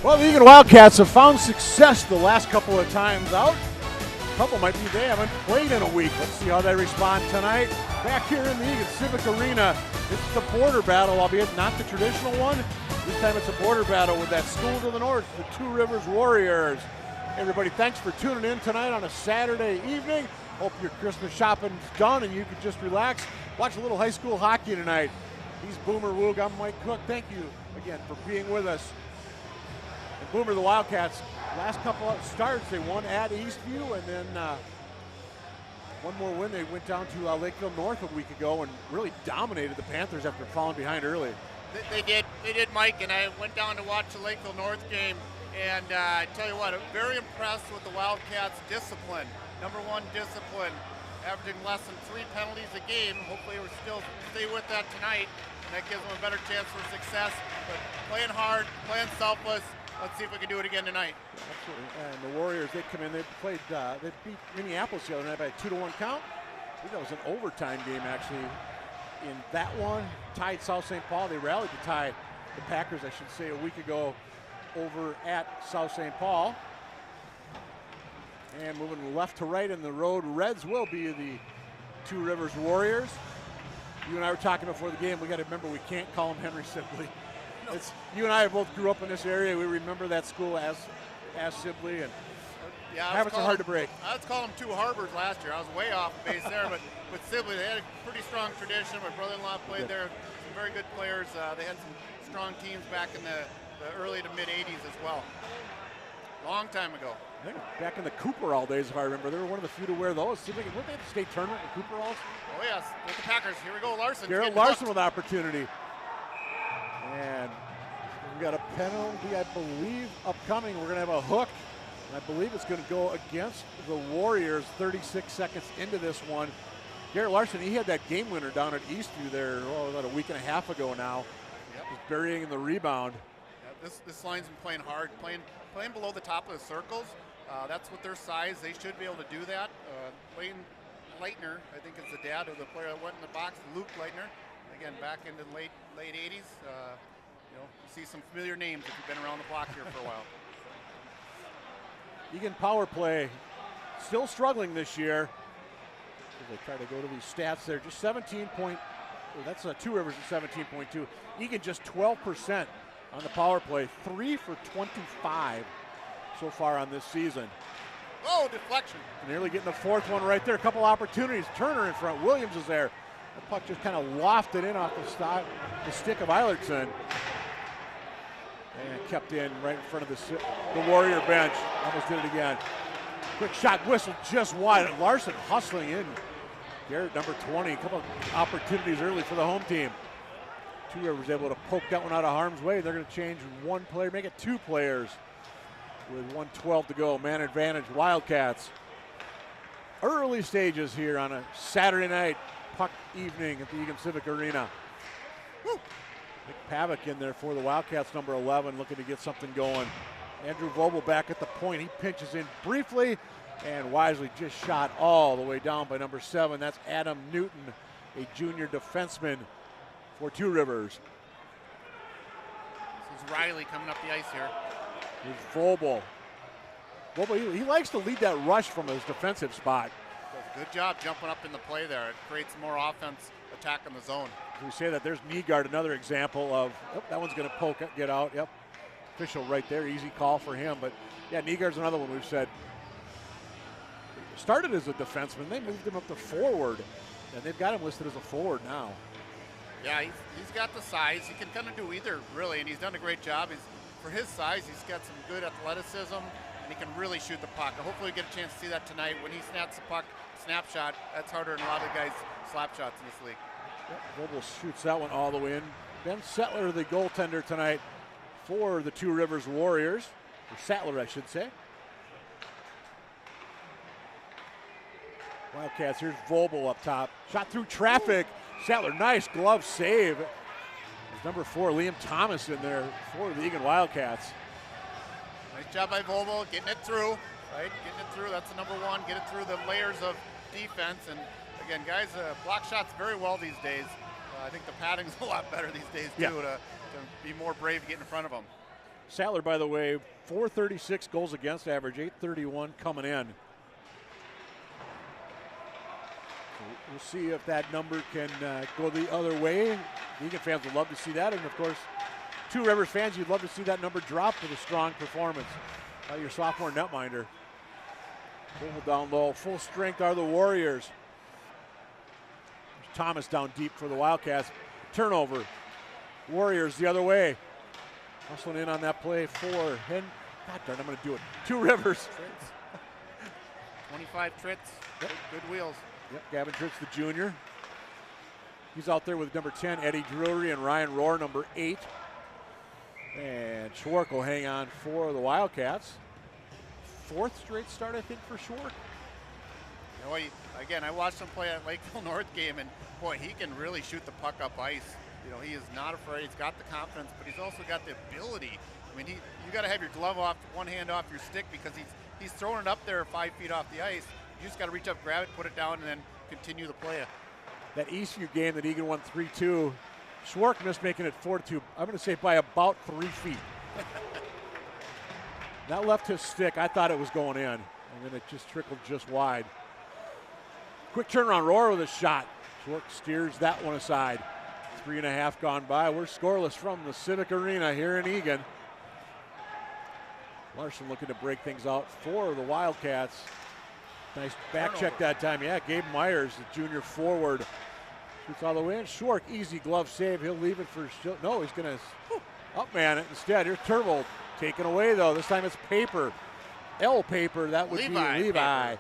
Well, the Eagan Wildcats have found success the last couple of times out. A couple might be they haven't played in a week. Let's see how they respond tonight. Back here in the Eagan Civic Arena, it's the border battle, albeit not the traditional one. This time it's a border battle with that school to the north, the Two Rivers Warriors. Everybody, thanks for tuning in tonight on a Saturday evening. Hope your Christmas shopping's done and you can just relax. Watch a little high school hockey tonight. He's Boomer Woog. I'm Mike Cook. Thank you again for being with us. And Boomer, the Wildcats, last couple of starts, they won at Eastview, and then one more win. They went down to Lakeville North a week ago and really dominated the Panthers after falling behind early. They did, Mike, and I went down to watch the Lakeville North game, and I tell you what, I'm very impressed with the Wildcats' discipline. Number one, discipline, averaging less than 3 penalties a game. Hopefully we'll still stay with that tonight, and that gives them a better chance for success. But playing hard, playing selfless. Let's see if we can do it again tonight. Absolutely. And the Warriors, they come in, they beat Minneapolis the other night by a 2-1 count. I think that was an overtime game, actually. In that one, tied South St. Paul. They rallied to tie the Packers, I should say, a week ago over at South St. Paul. And moving left to right in the road, Reds will be the Two Rivers Warriors. You and I were talking before the game. We got to remember we can't call them Henry Sibley. You and I both grew up in this area. We remember that school as Sibley, and habits are hard to break. I was calling them Two Harbors last year. I was way off base there, but with Sibley, they had a pretty strong tradition. My brother-in-law played there. Some very good players. They had some strong teams back in the early to mid '80s as well. Long time ago. I think back in the Cooperall days, if I remember, they were one of the few to wear those. Weren't they at the state tournament in Cooperalls? Oh yes, with the Packers. Here we go, Larson. Garrett Larson with opportunity. And we've got a penalty, I believe, upcoming. We're going to have a hook. And I believe it's going to go against the Warriors 36 seconds into this one. Garrett Larson, he had that game winner down at Eastview there about a week and a half ago now. Yep. Just burying the rebound. Yeah, this line's been playing hard, playing below the top of the circles. That's what their size. They should be able to do that. Wayne Leitner, I think is the dad of the player that went in the box, Luke Leitner. Again, back into the late 80s. You see some familiar names if you've been around the block here for a while. Eagan power play still struggling this year. As they try to go to these stats there, just 17 point. That's Two Rivers at 17.2. Eagan just 12% on the power play, 3 for 25 so far on this season. Oh, deflection. Nearly getting the fourth one right there. A couple opportunities. Turner in front. Williams is there. The puck just kind of lofted in off the stick of Eilertson. And kept in right in front of the Warrior bench. Almost did it again. Quick shot, whistle just wide. Larson hustling in. Garrett, number 20. A couple of opportunities early for the home team. Two Rivers able to poke that one out of harm's way. They're going to change one player, make it 2 players with 1:12 to go. Man advantage, Wildcats. Early stages here on a Saturday night puck evening at the Eagan Civic Arena. Woo. Nick Pavic in there for the Wildcats, number 11, looking to get something going. Andrew Vogel back at the point. He pinches in briefly and wisely just shot all the way down by number 7. That's Adam Newton, a junior defenseman for Two Rivers. This is Riley coming up the ice here. Here's Vogel. Vogel, he likes to lead that rush from his defensive spot. Does a good job jumping up in the play there. It creates more offense, attack in the zone. We say that there's Nygaard, another example of, that one's going to poke, get out. Yep, official right there, easy call for him. But yeah, Nygaard's another one we've said. Started as a defenseman, they moved him up to forward, and they've got him listed as a forward now. Yeah, he's got the size. He can kind of do either, really, and he's done a great job. For his size, he's got some good athleticism, and he can really shoot the puck. Hopefully we get a chance to see that tonight. When he snaps the puck, snapshot, that's harder than a lot of the guys' slap shots in this league. Vogel shoots that one all the way in. Ben Settler, the goaltender tonight for the Two Rivers Warriors. Or Sattler, I should say. Wildcats, here's Vogel up top. Shot through traffic. Sattler, nice glove save. There's number 4, Liam Thomas in there for the Eagan Wildcats. Nice job by Vogel, getting it through, right? Getting it through, that's the number 1. Get it through the layers of defense. And again, guys, block shots very well these days. I think the padding's a lot better these days, too, to be more brave, get in front of them. Sattler, by the way, 436 goals against average, 831 coming in. So we'll see if that number can go the other way. Eagan fans would love to see that, and of course, Two Rivers fans, you'd love to see that number drop with a strong performance by your sophomore netminder. Full down low, full strength are the Warriors. There's Thomas down deep for the Wildcats. Turnover. Warriors the other way. Hustling in on that play for Hen. God darn, I'm going to do it. Two Rivers. 25 Tritz. Yep. Good wheels. Yep, Gavin Tritz, the junior. He's out there with number 10, Eddie Drury, and Ryan Rohr, number 8. And Schwark will hang on for the Wildcats. 4th straight start, I think, for Schwark. You know, again, I watched him play at Lakeville North game, and boy, he can really shoot the puck up ice. You know, he is not afraid. He's got the confidence, but he's also got the ability. I mean, you got to have your glove off, one hand off your stick, because he's throwing it up there 5 feet off the ice. You just got to reach up, grab it, put it down, and then continue the play. That Eastview game that Eagan won 3-2, Schwark missed making it 4-2. I'm going to say by about 3 feet. That left his stick. I thought it was going in, and then it just trickled just wide. Quick turnaround, Rohr with a shot. Schwark steers that one aside. 3.5 gone by. We're scoreless from the Civic Arena here in Eagan. Larson looking to break things out for the Wildcats. Nice back check that time. Yeah, Gabe Myers, the junior forward, shoots all the way in. Schwark, easy glove save. He'll leave it for, no, he's going to up man it instead. Here's Turvold taken away though. This time it's Paper. L Paper, that would be Levi.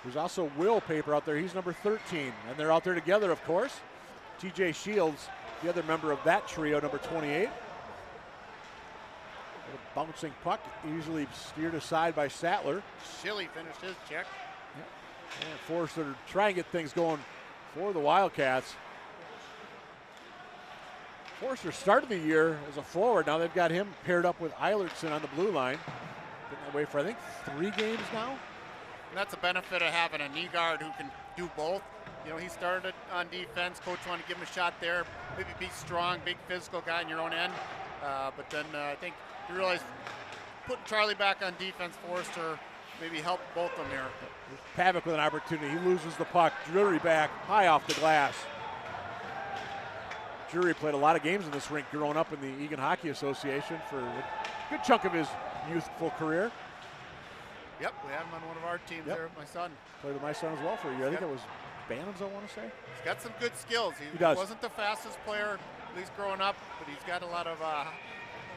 There's also Will Paper out there. He's number 13. And they're out there together, of course. TJ Shields, the other member of that trio, number 28. A bouncing puck, easily steered aside by Sattler. Shilly finished his check. Yep. And Forrester to try and get things going for the Wildcats. Forrester started the year as a forward. Now they've got him paired up with Eilertson on the blue line. Been that way for, I think, 3 games now. And that's a benefit of having a knee guard who can do both. You know, he started on defense. Coach wanted to give him a shot there. Maybe be strong, big physical guy in your own end. But then I think you realize putting Charlie back on defense, Forrester, maybe help both of them here. Pavic with an opportunity. He loses the puck. Drury back, high off the glass. Drury played a lot of games in this rink growing up in the Eagan Hockey Association for a good chunk of his youthful career. Yep, we have him on one of our teams there with my son. Played with my son as well for a year. I think it was Bannon's, I want to say. He's got some good skills. He does. Wasn't the fastest player, at least growing up, but he's got a lot of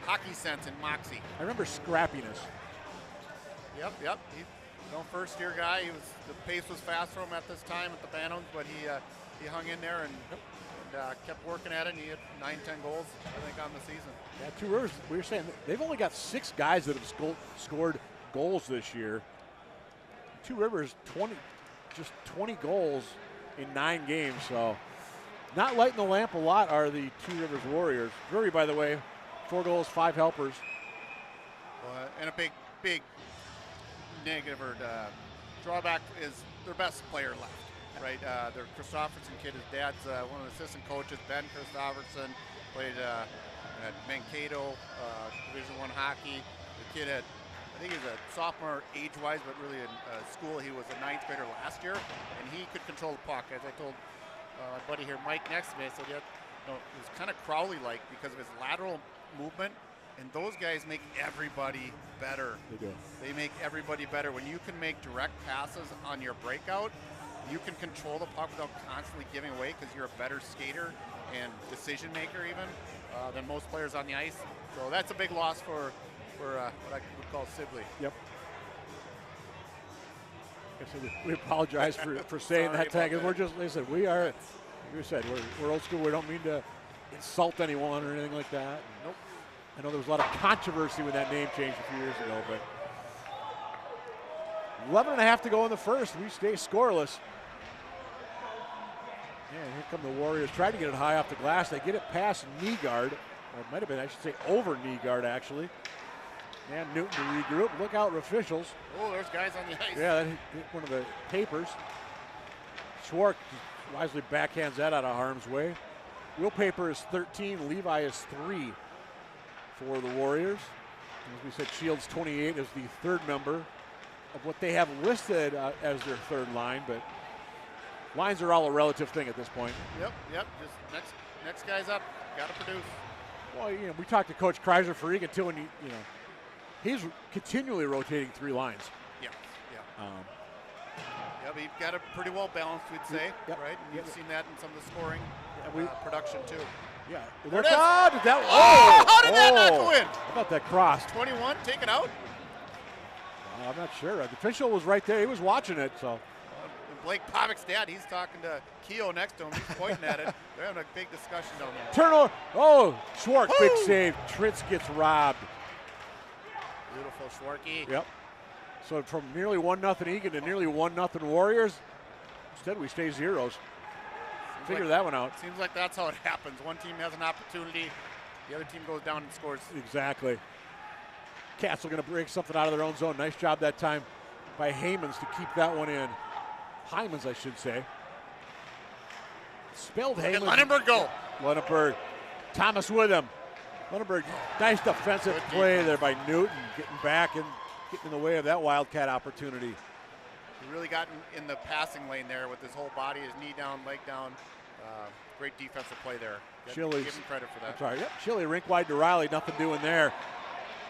hockey sense and moxie. I remember scrappiness. Yep. He's first year guy. The pace was fast for him at this time at the Bannons, but he hung in there and kept working at it, and he had 9-10 goals, I think, on the season. Yeah, Two Rivers, we were saying, they've only got 6 guys that have scored goals this year. Two Rivers, 20 goals in 9 games, so not lighting the lamp a lot are the Two Rivers Warriors. Drury, by the way, 4 goals, 5 helpers. And a big negative or drawback is their best player left. Right, their Christofferson kid, his dad's one of the assistant coaches, Ben Christofferson, played at Mankato, Division I hockey. The kid had, I think he was a sophomore age-wise, but really in school he was a 9th grader last year, and he could control the puck. As I told my buddy here, Mike, next to me, I said, it was kind of Crowley-like because of his lateral movement, and those guys make everybody better. They do. They make everybody better. When you can make direct passes on your breakout, you can control the puck without constantly giving away because you're a better skater and decision maker even than most players on the ice. So that's a big loss for what I would call Sibley. Yep. We apologize for saying that tag. We're just, listen, we are, like we said, we're old school. We don't mean to insult anyone or anything like that. Nope. I know there was a lot of controversy when that name changed a few years ago, but 11.5 to go in the first. We stay scoreless. And here come the Warriors. Try to get it high off the glass. They get it past knee guard. Or it might have been, I should say, over knee guard, actually. And Newton to regroup. Look out, officials. Oh, there's guys on the ice. Yeah, that hit one of the papers. Schwark wisely backhands that out of harm's way. Will Paper is 13. Levi is 3 for the Warriors. As we said, Shields 28 is the third member of what they have listed as their third line, but lines are all a relative thing at this point. Yep. Just next guy's up. Got to produce. Well, we talked to Coach Kreiser for Eagan too, and he's continually rotating three lines. Yeah. But you've got it pretty well balanced, we'd say, right? And you've seen that in some of the scoring production too. Yeah. How How did that not go in? How about that cross? 21, take it out. I'm not sure. The official was right there. He was watching it. So Blake Pavick's dad, he's talking to Keogh next to him. He's pointing at it. They're having a big discussion down there. turnover. Oh, Schwartz, big save. Tritz gets robbed. Beautiful Schwartzy. Yep. So from nearly 1-0 Eagan to nearly 1-0 Warriors, instead we stay zeros. Figure that one out. Seems like that's how it happens. One team has an opportunity, the other team goes down and scores. Exactly. Cats are going to break something out of their own zone. Nice job that time by Heymans to keep that one in. Hymans, I should say. Spelled Heymans. Lunenburg go. Lunenburg. Thomas with him. Lunenburg, nice defensive play there by Newton, getting back and getting in the way of that Wildcat opportunity. He really got in the passing lane there with his whole body, his knee down, leg down. Great defensive play there. Give him credit for that. I'm sorry. Yep. Chile rink wide to Riley. Nothing doing there.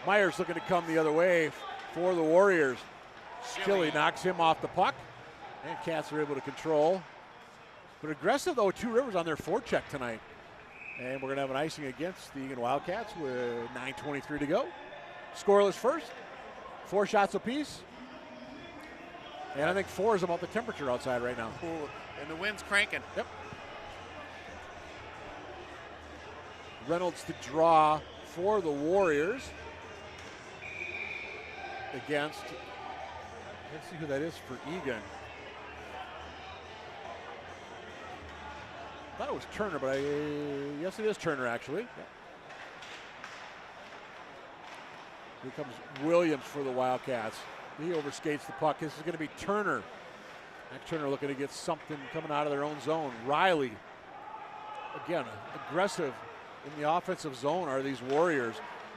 Myers looking to come the other way for the Warriors. Chile knocks him off the puck. And Cats are able to control. But aggressive, though, Two Rivers on their forecheck tonight. And we're going to have an icing against the Eagan Wildcats with 9:23 to go. Scoreless first. 4 shots apiece. And I think 4 is about the temperature outside right now. Cool. And the wind's cranking. Yep. Reynolds to draw for the Warriors against, let's see who that is for Eagan. I thought it was Turner, but yes, it is Turner actually. Yeah. Here comes Williams for the Wildcats. He overskates the puck. This is going to be Turner. And Turner looking to get something coming out of their own zone. Riley, again, aggressive in the offensive zone are these Warriors.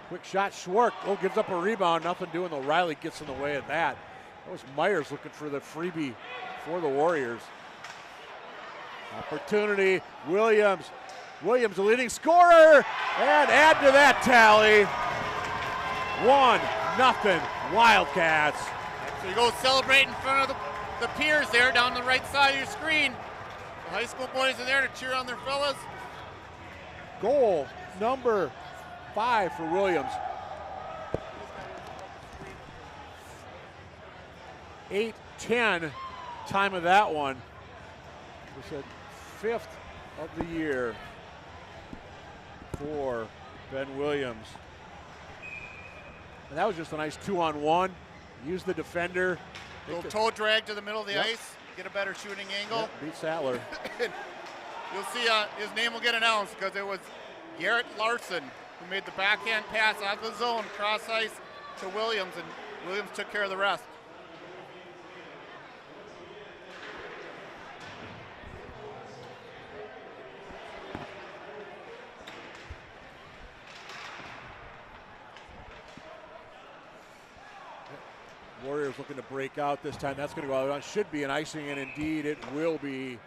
Quick shot, Schwartz, gives up a rebound. Nothing doing though. Riley gets in the way of that. That was Myers looking for the freebie for the Warriors. Opportunity, Williams. Williams, the leading scorer, and add to that tally. 1-0 Wildcats. So you go celebrate in front of the peers there down the right side of your screen. The high school boys are there to cheer on their fellas. Goal number 5 for Williams. 8:10 time of that one. We said 5th of the year for Ben Williams. And that was just a nice 2-on-1. Use the defender. Little toe drag to the middle of the ice. Get a better shooting angle. Beat Sattler. You'll see his name will get announced because it was Garrett Larson who made the backhand pass out of the zone, cross ice to Williams, and Williams took care of the rest. Warriors looking to break out this time. That's going to go out. Should be an icing, and indeed it will be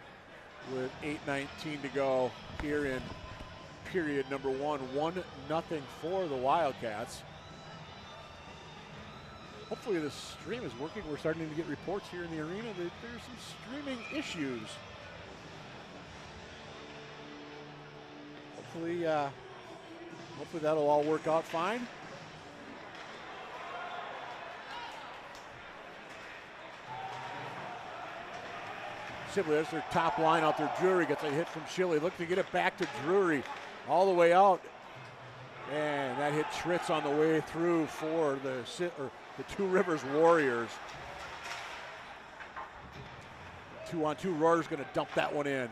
with 8:19 to go here in period number 1. 1-0 for the Wildcats. Hopefully the stream is working. We're starting to get reports here in the arena that there's some streaming issues. Hopefully that'll all work out fine. Sibley, there's their top line out there. Drury gets a hit from Shilley. Look to get it back to Drury. All the way out. And that hit Tritz on the way through for the Two Rivers Warriors. 2-on-2. Roar's going to dump that one in.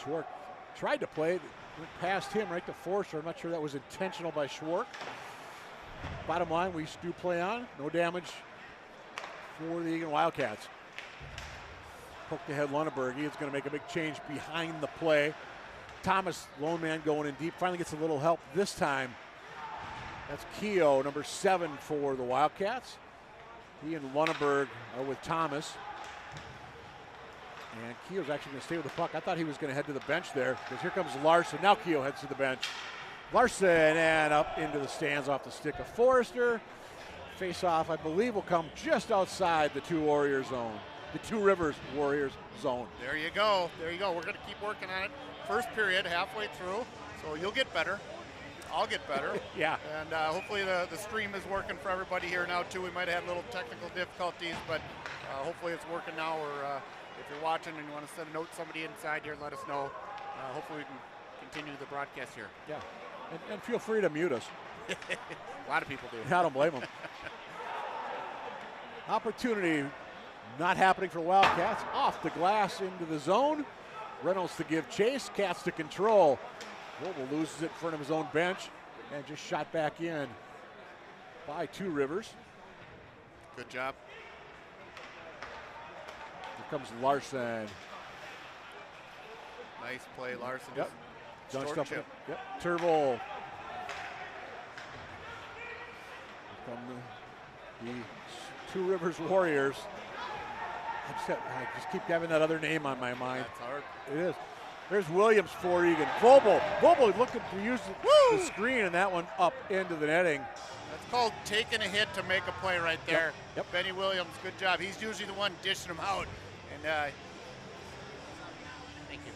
Schwartz tried to play it. Went past him right to Forster. I'm not sure that was intentional by Schwartz. Bottom line, we do play on. No damage for the Eagan Wildcats. Poked ahead Lunenburg. He is going to make a big change behind the play. Thomas, lone man going in deep, finally gets a little help this time That's Keogh, number 7 for the Wildcats. He and Lunenburg are with Thomas. And Keogh's actually going to stay with the puck. I thought he was going to head to the bench there because here comes Larson. Now Keogh heads to the bench. Larson and up into the stands off the stick of Forrester. Face-off, I believe, will come just outside the Two Warriors zone. The Two Rivers Warriors zone. There you go. There you go. We're going to keep working on it. First period, halfway through, so you'll get better. I'll get better. Yeah. And hopefully the stream is working for everybody here now, too. We might have had little technical difficulties, but hopefully it's working now. Or if you're watching and you want to send a note to somebody inside here, let us know. Hopefully we can continue the broadcast here. Yeah. And feel free to mute us. A lot of people do. I don't blame them. Opportunity not happening for Wildcats. Off the glass into the zone. Reynolds to give chase. Cats to control. Vogel loses it in front of his own bench and just shot back in by Two Rivers. Good job. Here comes Larson. Nice play, Larson. Yep. Short Done stuff. chip. Yep. Turbo. From the Two Rivers Warriors. I just keep having that other name on my mind. That's hard. It is. There's Williams for Eagan. Vogel looking to use the screen, and that one up into the netting. That's called taking a hit to make a play right there. Yep. Benny Williams, good job. He's usually the one dishing them out. And thank you.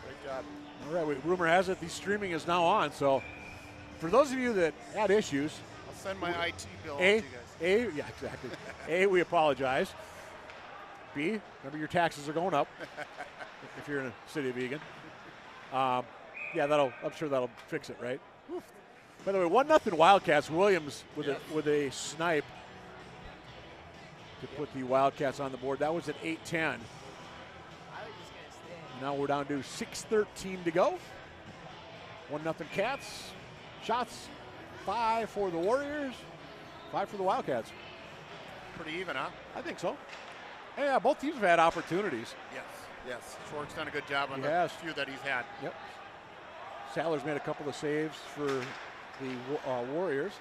Great job. All right, rumor has it the streaming is now on. So for those of you that had issues, I'll send my IT bill to you guys. Yeah, exactly. A, we apologize. B, remember your taxes are going up if you're in the city of Eagan. Yeah, I'm sure that'll fix it, right? Oof. By the way, 1-0 Wildcats. Williams with a snipe to put the Wildcats on the board. That was at 8:10. Now we're down to 6:13 to go. 1-0 Cats. Shots 5 for the Warriors, 5 for the Wildcats. Pretty even, huh? I think so. Yeah, both teams have had opportunities. Yes. Schwartz done a good job on He the has. few that he's had. Yep. Sadler's made a couple of saves for the Warriors.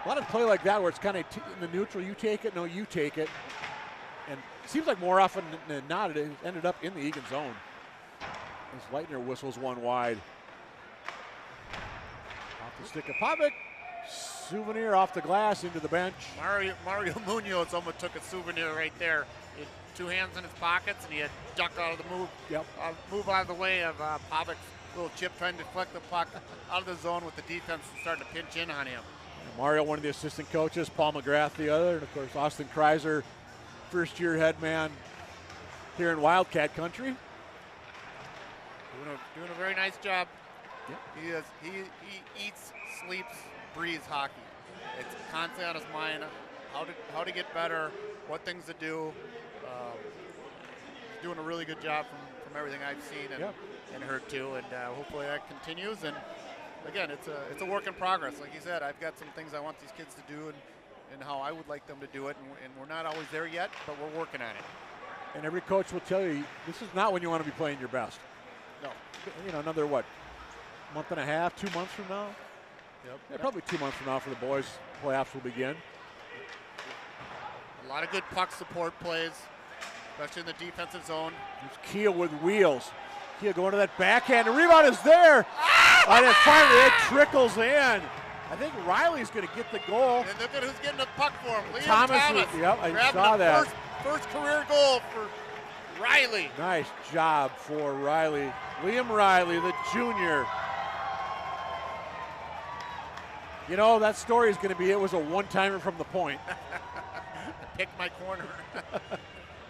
A lot of play like that where it's kind of in the neutral. You take it, no, you take it. And it seems like more often than not it ended up in the Eagan zone. As Leitner whistles one wide. Off the stick of Pavic. Souvenir off the glass into the bench. Mario Munoz almost took a souvenir right there. He had 2 hands in his pockets, and he had ducked out of the move. Yep. Move out of the way of Pavic's little chip, trying to deflect the puck out of the zone with the defense starting to pinch in on him. Mario, one of the assistant coaches, Paul McGrath, the other, and of course Austin Kreiser, first-year head man here in Wildcat country. Doing a very nice job. Yep. He eats, sleeps, breathes hockey. It's constantly on his mind how to get better, what things to do. He's doing a really good job from everything I've seen and heard too, and hopefully that continues. And again, it's a work in progress. Like you said, I've got some things I want these kids to do and how I would like them to do it, and we're not always there yet, but we're working on it. And every coach will tell you, this is not when you want to be playing your best. No. Another, month and a half, 2 months from now? Yep. Yeah, probably 2 months from now for the boys. Playoffs will begin. A lot of good puck support plays, especially in the defensive zone. There's Keel with wheels. Keel going to that backhand. The rebound is there. And then finally it trickles in. I think Riley's going to get the goal. And look at who's getting the puck for him. Liam Thomas. Yep, I saw that. First career goal for Riley. Nice job for Riley. Liam Riley, the junior. That story is going to be, it was a one-timer from the point. Picked my corner.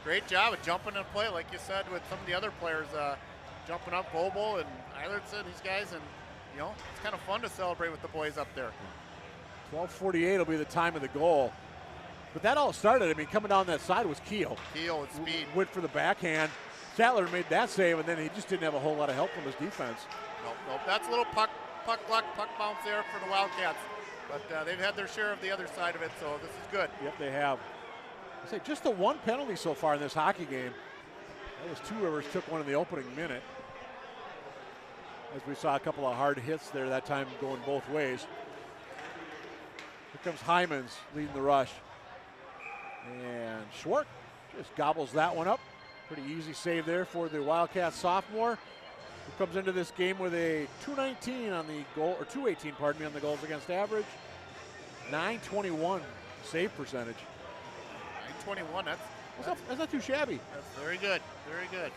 Great job of jumping in play, like you said, with some of the other players jumping up, Bobo and Eilertson, these guys, and it's kind of fun to celebrate with the boys up there. 12:48 will be the time of the goal. But that all started, coming down that side was Keel. Keel with speed. Went for the backhand. Sattler made that save, and then he just didn't have a whole lot of help from his defense. Nope. That's a little puck luck, puck bounce there for the Wildcats. But they've had their share of the other side of it, so this is good. Yep, they have. I say just the one penalty so far in this hockey game. That was Two Rivers took one in the opening minute. as we saw a couple of hard hits there that time going both ways. Here comes Hyman's leading the rush. And Schwartz just gobbles that one up. Pretty easy save there for the Wildcats sophomore, who comes into this game with a 219 on the goal, or 218, pardon me, on the goals against average. 921 save percentage. 921, That's not too shabby. That's very good, very good.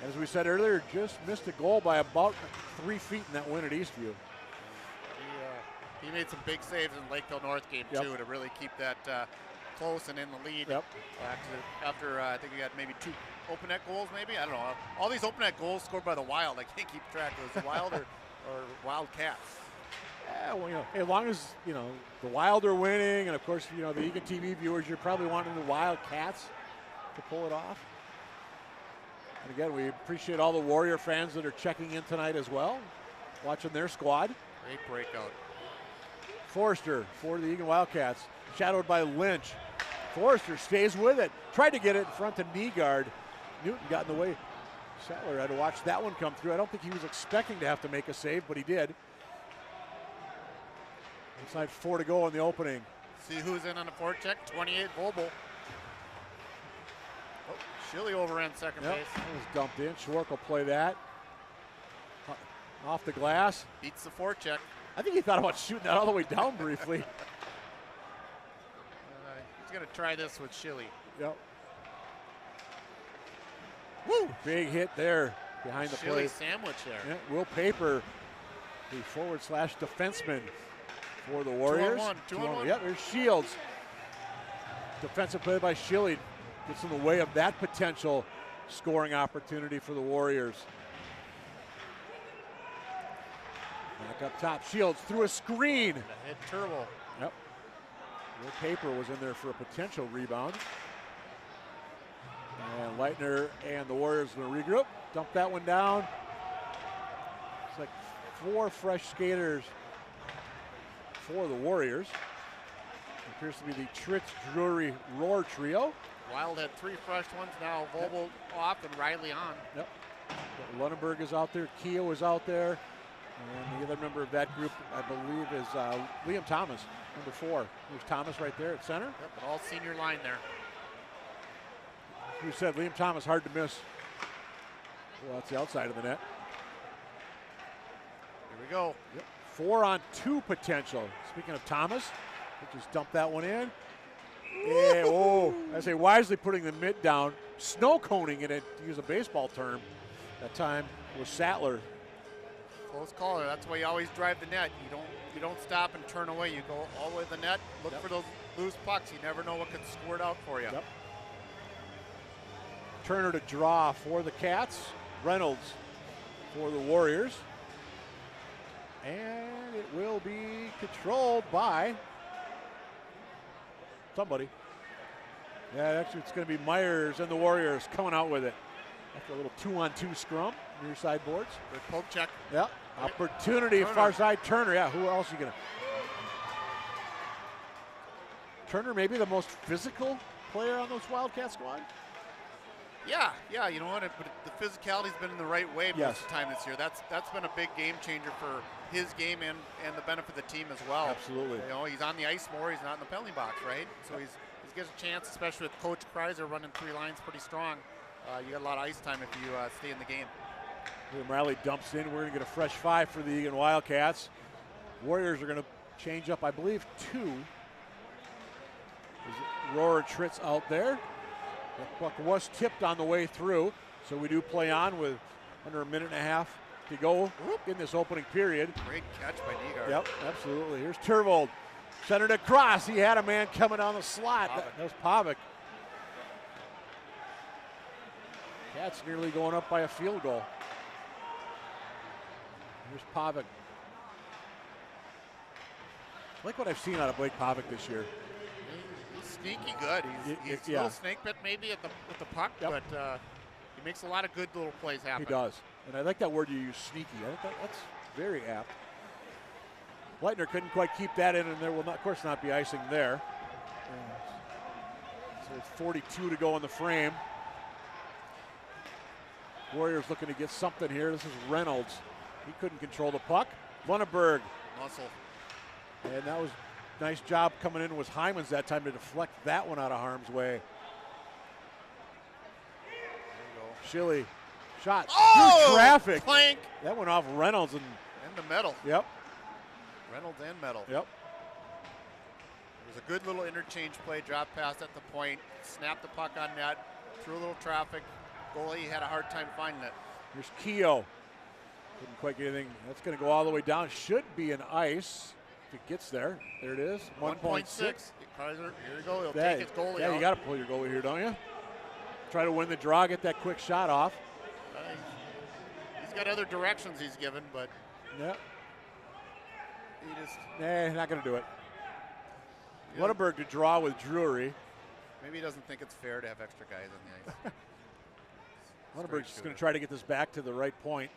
As we said earlier, just missed a goal by about 3 feet in that win at Eastview. He made some big saves in Lakeville North game too to really keep that close and in the lead. Yep. After I think we had maybe 2 open net goals, maybe, I don't know. All these open net goals scored by the Wild, I can't keep track. It was the Wild or Wildcats. Yeah, well, as long as the Wild are winning, and of course the Eagan TV viewers, you're probably wanting the Wildcats to pull it off. And again, we appreciate all the Warrior fans that are checking in tonight as well, watching their squad. Great breakout. Forrester for the Eagan Wildcats, shadowed by Lynch. Forrester stays with it. Tried to get it in front to knee guard. Newton got in the way. Sattler had to watch that one come through. I don't think he was expecting to have to make a save, but he did. Inside 4 to go in the opening. See who's in on the forecheck? 28 Vobel. Oh, Schilly overran second base. That was dumped in. Schwartz will play that. Off the glass. Beats the forecheck. I think he thought about shooting that all the way down briefly. He's going to try this with Schilly. Yep. Woo! Big hit there behind the plate. Schilly sandwich there. Yeah, Will Paper, the forward / defenseman for the Warriors. 2-on-1. Yep, there's Shields. Defensive play by Schilly gets in the way of that potential scoring opportunity for the Warriors. Back up top, Shields through a screen. The head turbo. Yep. Will Paper was in there for a potential rebound. And Leitner and the Warriors going to regroup. Dump that one down. It's like 4 fresh skaters for the Warriors. It appears to be the Tritz, Drury, Roar trio. Wild had 3 fresh ones now. Vobel off and Riley on. Yep. Lunenburg is out there. Keogh is out there. And the other member of that group, I believe, is Liam Thomas, number 4. There's Thomas right there at center. Yep, an all senior line there. You said Liam Thomas hard to miss. Well, that's the outside of the net. Here we go. Yep. 4-on-2 potential. Speaking of Thomas, we'll just dump that one in. Yeah, oh, I say wisely putting the mitt down, snow coning it, to use a baseball term. That time was Sattler. Close caller. That's why you always drive the net. You don't stop and turn away. You go all the way to the net. Look for those loose pucks. You never know what could squirt out for you. Yep. Turner to draw for the Cats. Reynolds for the Warriors. And it will be controlled by somebody. Yeah, actually it's going to be Myers and the Warriors coming out with it. After a little 2-on-2 scrum near side boards. Good poke check. Yeah, opportunity far side. Turner, yeah, who else are you going to? Turner maybe the most physical player on this Wildcat squad? Yeah, you know what? But the physicality's been in the right way most of the time this year. That's been a big game changer for his game and the benefit of the team as well. Absolutely. You know, he's on the ice more. He's not in the penalty box, right? So he gets a chance, especially with Coach Kreiser running 3 lines pretty strong. You got a lot of ice time if you stay in the game. William Riley dumps in. We're going to get a fresh 5 for the Eagan Wildcats. Warriors are going to change up, I believe, 2. Roar and Tritz out there. That puck was tipped on the way through, so we do play on with under a minute and a half to go in this opening period. Great catch by Nygaard. Yep, absolutely. Here's Turvold. Centered across. He had a man coming down the slot. That was Pavic. Cats nearly going up by a field goal. Here's Pavic. I like what I've seen out of Blake Pavic this year. He's sneaky good. He's a little snake bit maybe at the puck, but he makes a lot of good little plays happen. He does. And I like that word you use, sneaky. I think that's very apt. Leitner couldn't quite keep that in, and there will, of course, not be icing there. So it's 42 to go in the frame. Warriors looking to get something here. This is Reynolds. He couldn't control the puck. Lunenburg. Muscle. And that was a nice job coming in with Hyman's that time to deflect that one out of harm's way. There you go. Shilly. Shot. Oh! Through traffic. Plank. That went off Reynolds and the metal. Yep. Reynolds and metal. Yep. It was a good little interchange play, drop pass at the point, snapped the puck on net, through a little traffic. Goalie had a hard time finding it. Here's Keogh. Couldn't quite get anything. That's going to go all the way down. Should be an ice if it gets there. There it is. 1.6. Kaiser, here you go. He'll take his goalie out. Yeah, you got to pull your goalie here, don't you? Try to win the draw, get that quick shot off. He's got other directions he's given, but yeah, he just not going to do it. Lunenburg to draw with Drury. Maybe he doesn't think it's fair to have extra guys on the ice. Lunenburg's just going to try to get this back to the right point.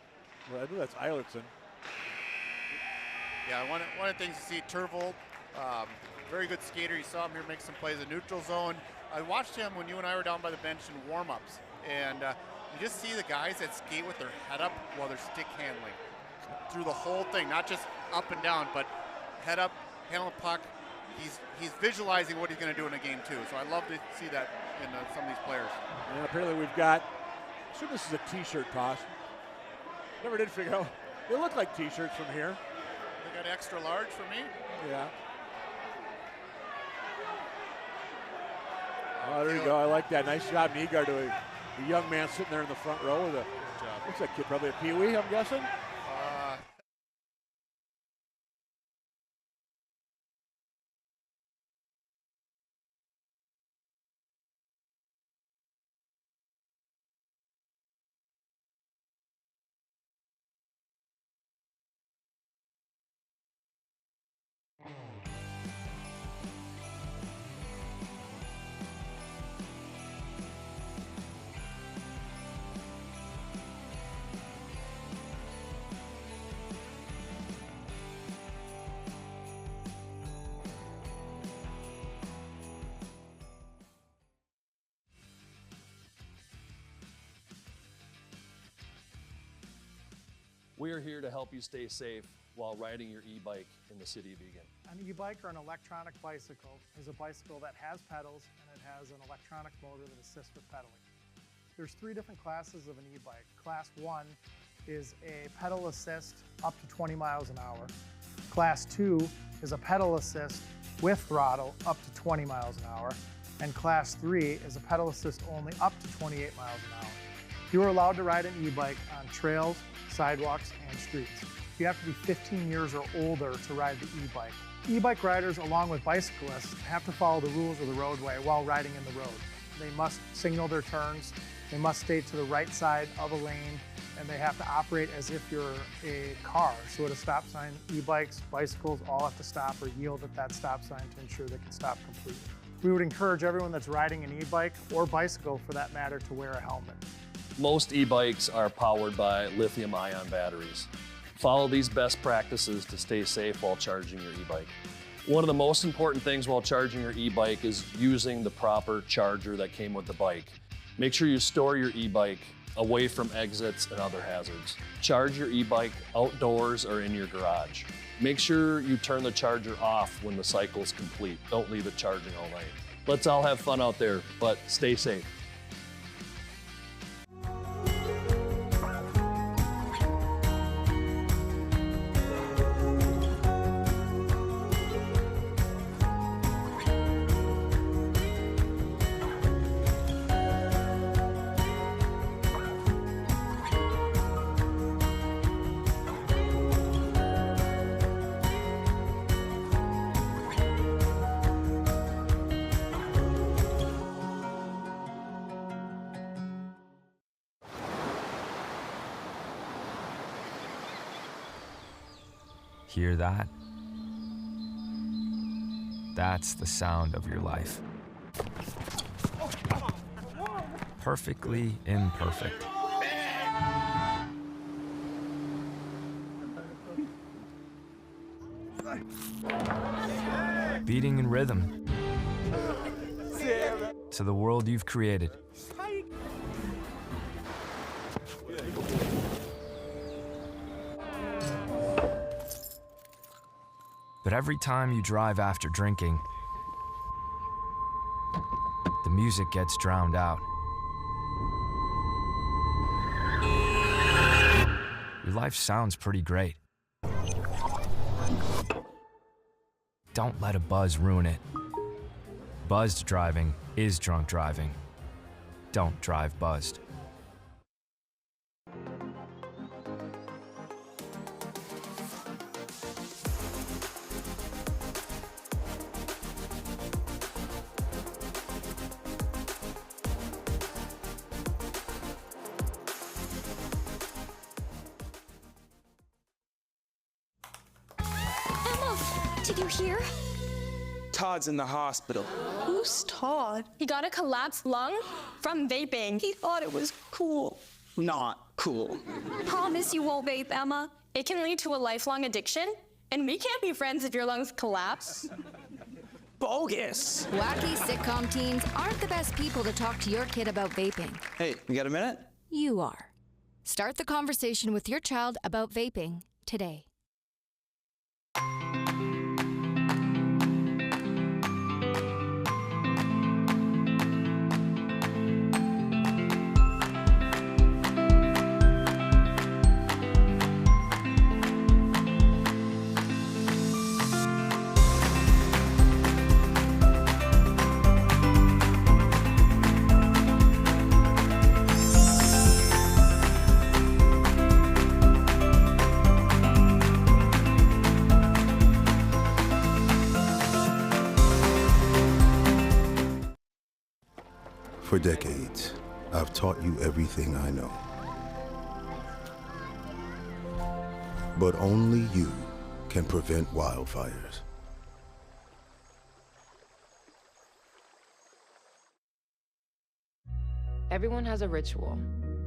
Well, I believe that's Eilertson. Yeah, one of the things you see, Turvold, very good skater. You saw him here make some plays in neutral zone. I watched him when you and I were down by the bench in warm-ups, and you just see the guys that skate with their head up while they're stick handling through the whole thing, not just up and down, but head up, handle the puck. He's visualizing what he's going to do in a game too. So I love to see that in some of these players. And apparently we've got, I assume this is a T-shirt toss. Never did figure out. They look like T-shirts from here. They got extra large for me. Yeah. Oh, there you go. I like that. Nice job, Nygaard, to a young man sitting there in the front row with a, looks like kid, probably a peewee, I'm guessing. We are here to help you stay safe while riding your e-bike in the city of Eagan. An e-bike or an electronic bicycle is a bicycle that has pedals and it has an electronic motor that assists with pedaling. There's 3 different classes of an e-bike. Class 1 is a pedal assist up to 20 miles an hour. Class 2 is a pedal assist with throttle up to 20 miles an hour. And Class 3 is a pedal assist only up to 28 miles an hour. You are allowed to ride an e-bike on trails, sidewalks, and streets. You have to be 15 years or older to ride the e-bike. E-bike riders, along with bicyclists, have to follow the rules of the roadway while riding in the road. They must signal their turns, they must stay to the right side of a lane, and they have to operate as if you're a car. So at a stop sign, e-bikes, bicycles all have to stop or yield at that stop sign to ensure they can stop completely. We would encourage everyone that's riding an e-bike, or bicycle for that matter, to wear a helmet. Most e-bikes are powered by lithium-ion batteries. Follow these best practices to stay safe while charging your e-bike. One of the most important things while charging your e-bike is using the proper charger that came with the bike. Make sure you store your e-bike away from exits and other hazards. Charge your e-bike outdoors or in your garage. Make sure you turn the charger off when the cycle is complete. Don't leave it charging all night. Let's all have fun out there, but stay safe. Hear that? That's the sound of your life. Perfectly imperfect. Beating in rhythm to the world you've created. But every time you drive after drinking, the music gets drowned out. Your life sounds pretty great. Don't let a buzz ruin it. Buzzed driving is drunk driving. Don't drive buzzed. Did you hear? Todd's in the hospital. Who's Todd? He got a collapsed lung from vaping. He thought it was cool. Not cool. Promise you won't vape, Emma. It can lead to a lifelong addiction, and we can't be friends if your lungs collapse. Bogus. Wacky sitcom teens aren't the best people to talk to your kid about vaping. Hey, you got a minute? You are. Start the conversation with your child about vaping today. For decades, I've taught you everything I know. But only you can prevent wildfires. Everyone has a ritual,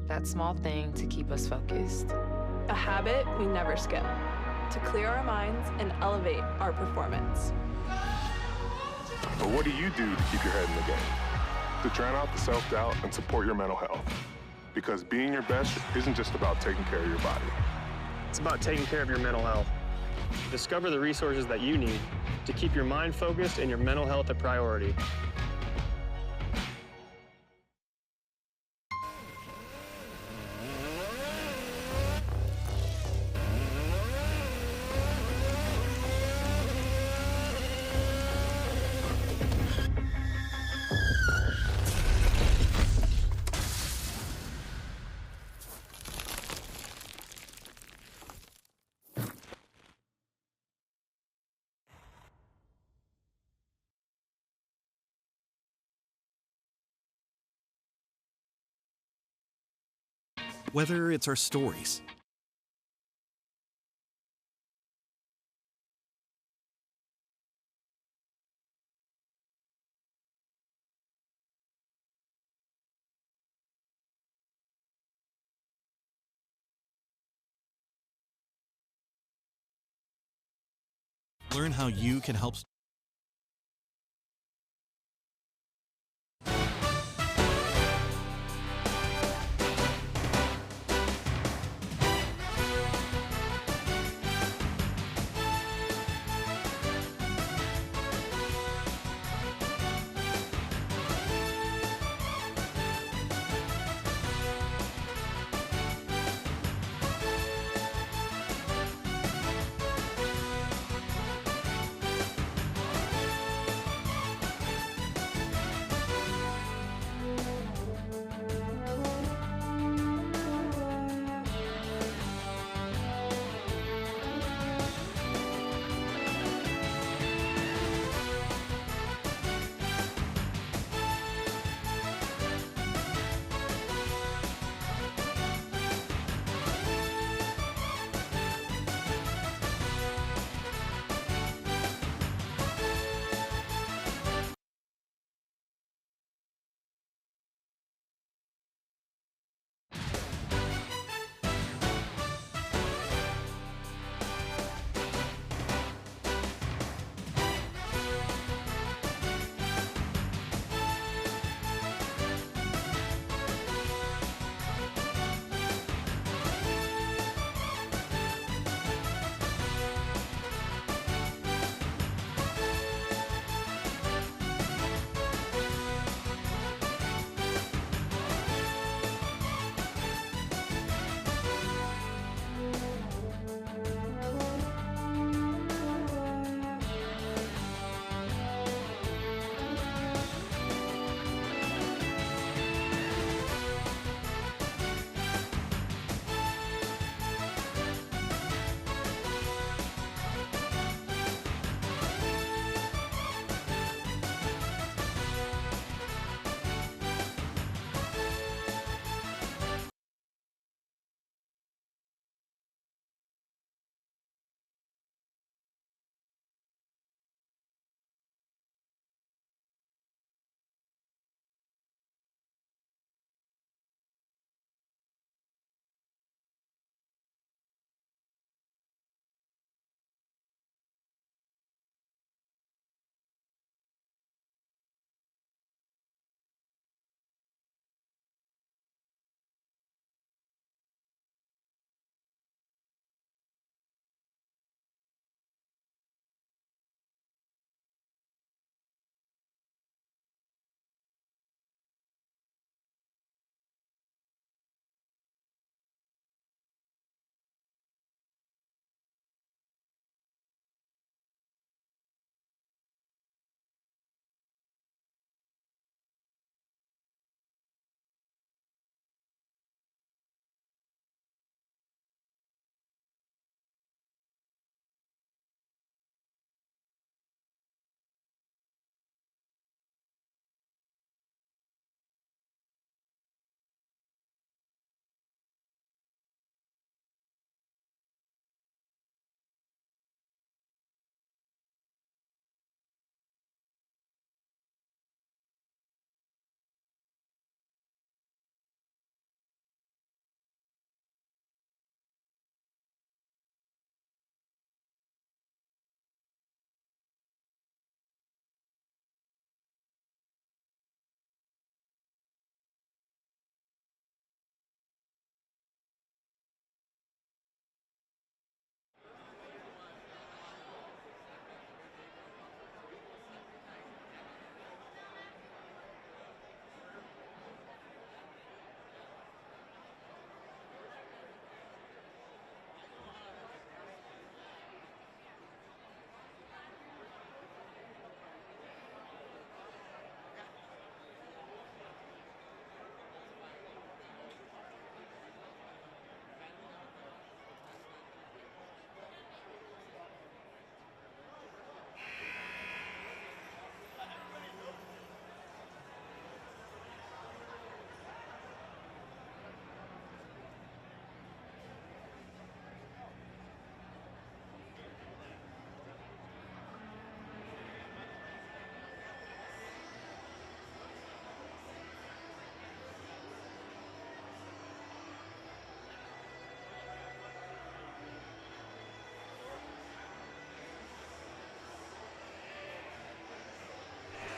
that small thing to keep us focused. A habit we never skip, to clear our minds and elevate our performance. But what do you do to keep your head in the game? To drown out the self-doubt and support your mental health. Because being your best isn't just about taking care of your body. It's about taking care of your mental health. Discover the resources that you need to keep your mind focused and your mental health a priority. Whether it's our stories, learn how you can help.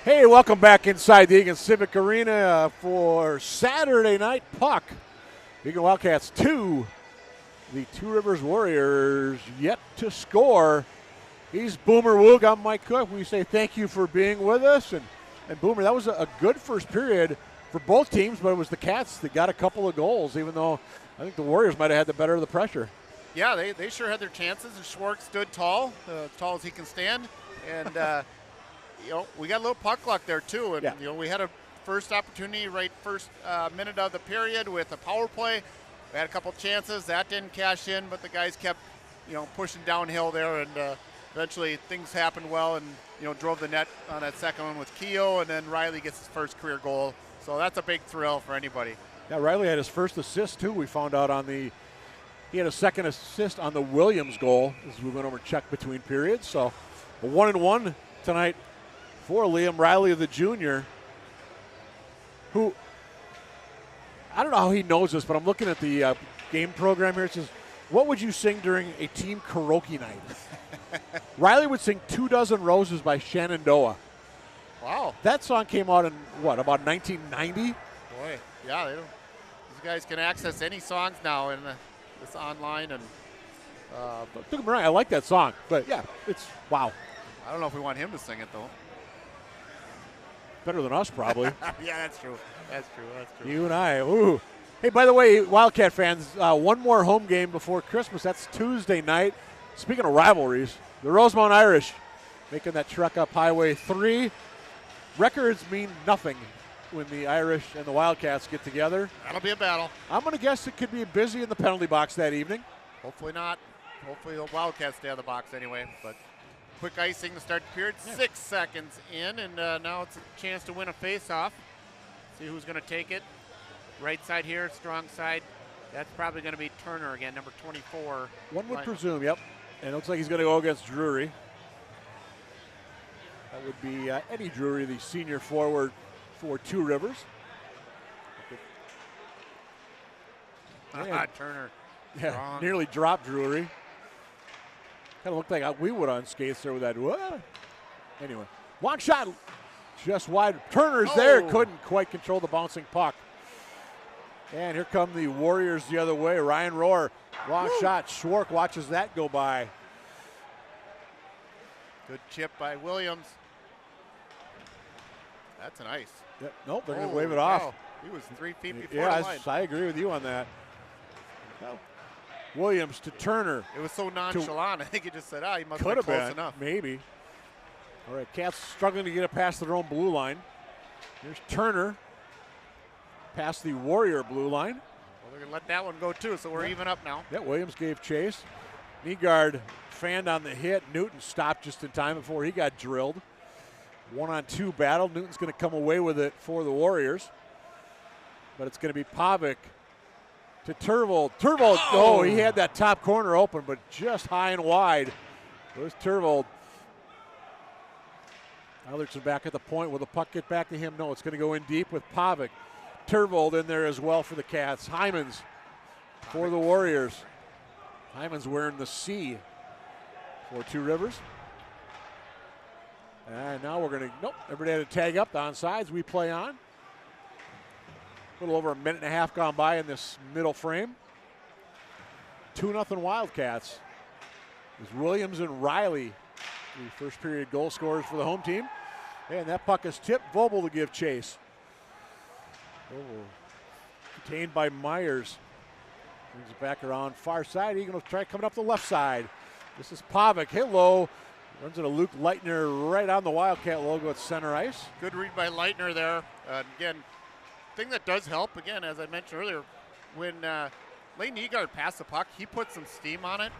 Hey, welcome back inside the Eagan Civic Arena for Saturday night puck. Eagan Wildcats 2, the Two Rivers Warriors yet to score. He's Boomer Woog. I'm Mike Cook. We say thank you for being with us. And Boomer, that was a good first period for both teams, but it was the Cats that got a couple of goals, even though I think the Warriors might have had the better of the pressure. Yeah, they sure had their chances, and Schwartz stood tall, as tall as he can stand. And, we got a little puck luck there, too. And, we had a first opportunity first minute of the period with a power play. We had a couple chances. That didn't cash in, but the guys kept, pushing downhill there. And eventually things happened well and, drove the net on that second one with Keogh. And then Riley gets his first career goal. So that's a big thrill for anybody. Yeah, Riley had his first assist, too. We found out he had a second assist on the Williams goal as we went over check between periods. So a 1-1 tonight for Liam Riley, the junior, who, I don't know how he knows this, but I'm looking at the game program here. It says, what would you sing during a team karaoke night? Riley would sing 24 Roses by Shenandoah. Wow. That song came out in, about 1990? Boy, yeah, these guys can access any songs now in this online. And but don't get me wrong, I like that song, but yeah, it's wow. I don't know if we want him to sing it, though. Better than us, probably. Yeah, that's true. That's true. You and I. Ooh. Hey, by the way, Wildcat fans, one more home game before Christmas. That's Tuesday night. Speaking of rivalries, the Rosemount Irish making that trek up Highway 3. Records mean nothing when the Irish and the Wildcats get together. That'll be a battle. I'm going to guess it could be busy in the penalty box that evening. Hopefully not. Hopefully the Wildcats stay out of the box anyway. But quick icing to start the period. Yeah. 6 seconds in, and now it's a chance to win a face-off. See who's going to take it. Right side here, strong side. That's probably going to be Turner again, number 24. One would presume, yep. And it looks like he's going to go against Drury. That would be Eddie Drury, the senior forward for Two Rivers. Turner. Yeah, strong. Nearly dropped Drury. Kind of looked like we would on skates there with that. What? Anyway, long shot, just wide. Turner's there, couldn't quite control the bouncing puck. And here come the Warriors the other way. Ryan Rohr, long shot. Schwark watches that go by. Good chip by Williams. That's an ice. Yep. Nope, they're going to wave it off. Wow. He was 3 feet before the line. I agree with you on that. Well, Williams to Turner. It was so nonchalant. I think he just said, he must have been close been, enough. Maybe. All right, Cats struggling to get it past their own blue line. Here's Turner past the Warrior blue line. Well, they're going to let that one go too, so we're even up now. Yeah, Williams gave chase. Nygaard fanned on the hit. Newton stopped just in time before he got drilled. 1-on-2 battle. Newton's going to come away with it for the Warriors. But it's going to be Pavic to Turvold. Turvold, he had that top corner open, but just high and wide. There's Turvold. Alderson back at the point. Will the puck get back to him? No, it's going to go in deep with Pavic. Turvold in there as well for the Cats. Hyman's for the Warriors. Hyman's wearing the C for Two Rivers. And now we're going to, everybody had to tag up the onsides. We play on. A little over a minute and a half gone by in this middle frame. 2-0 Wildcats. It's Williams and Riley, the first period goal scorers for the home team. And that puck is tipped. Vobel to give chase. Contained by Myers. Brings it back around far side. Eagan will try coming up the left side. This is Pavic. Hit low. Runs into Luke Leitner right on the Wildcat logo at center ice. Good read by Leitner there. Again, thing that does help, again, as I mentioned earlier, when Lane Nygaard passed the puck, he put some steam on it.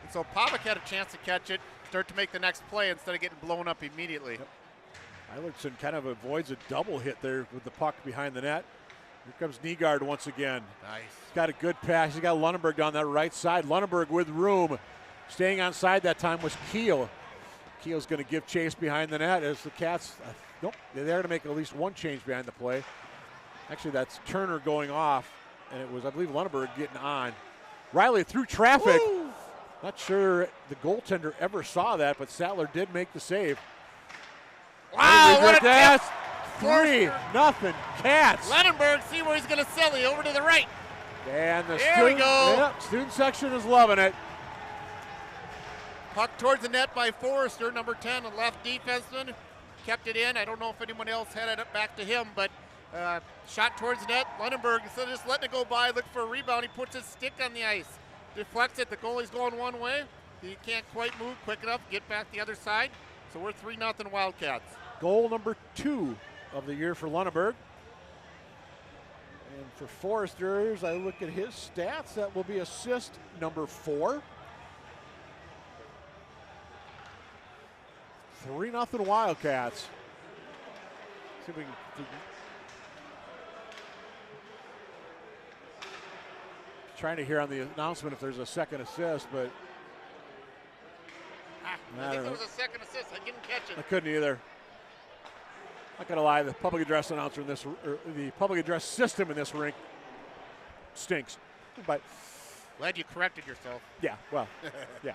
And so Pavic had a chance to catch it, start to make the next play instead of getting blown up immediately. Yep. Eilertson kind of avoids a double hit there with the puck behind the net. Here comes Nygaard once again. Nice. He's got a good pass. He's got Lunenberg down that right side. Lunenberg with room. Staying on side that time was Keel. Keel's going to give chase behind the net as the Cats, they're there to make at least one change behind the play. Actually, that's Turner going off, and it was, I believe, Lunenberg getting on. Riley through traffic. Woo! Not sure the goaltender ever saw that, but Sattler did make the save. Wow, what a tip. 3-0 Cats. Lunenburg, see where he's going to silly, over to the right. And the There we go. student section is loving it. Puck towards the net by Forrester, number 10, a left defenseman. Kept it in. I don't know if anyone else had it back to him, but shot towards the net. Lunenburg, instead of just letting it go by, look for a rebound. He puts his stick on the ice. Deflects it. The goalie's going one way. He can't quite move quick enough, get back the other side. So we're 3-0 Wildcats. Goal number 2 of the year for Lunenburg. And for Forrester, as I look at his stats, that will be assist number 4. 3-0 Wildcats. See if we can. Trying to hear on the announcement if there's a second assist, but I think there was a second assist. I didn't catch it. I couldn't either. Not gonna lie, the public address announcer in this, the public address system in this rink stinks. But glad you corrected yourself. Yeah, well, yeah.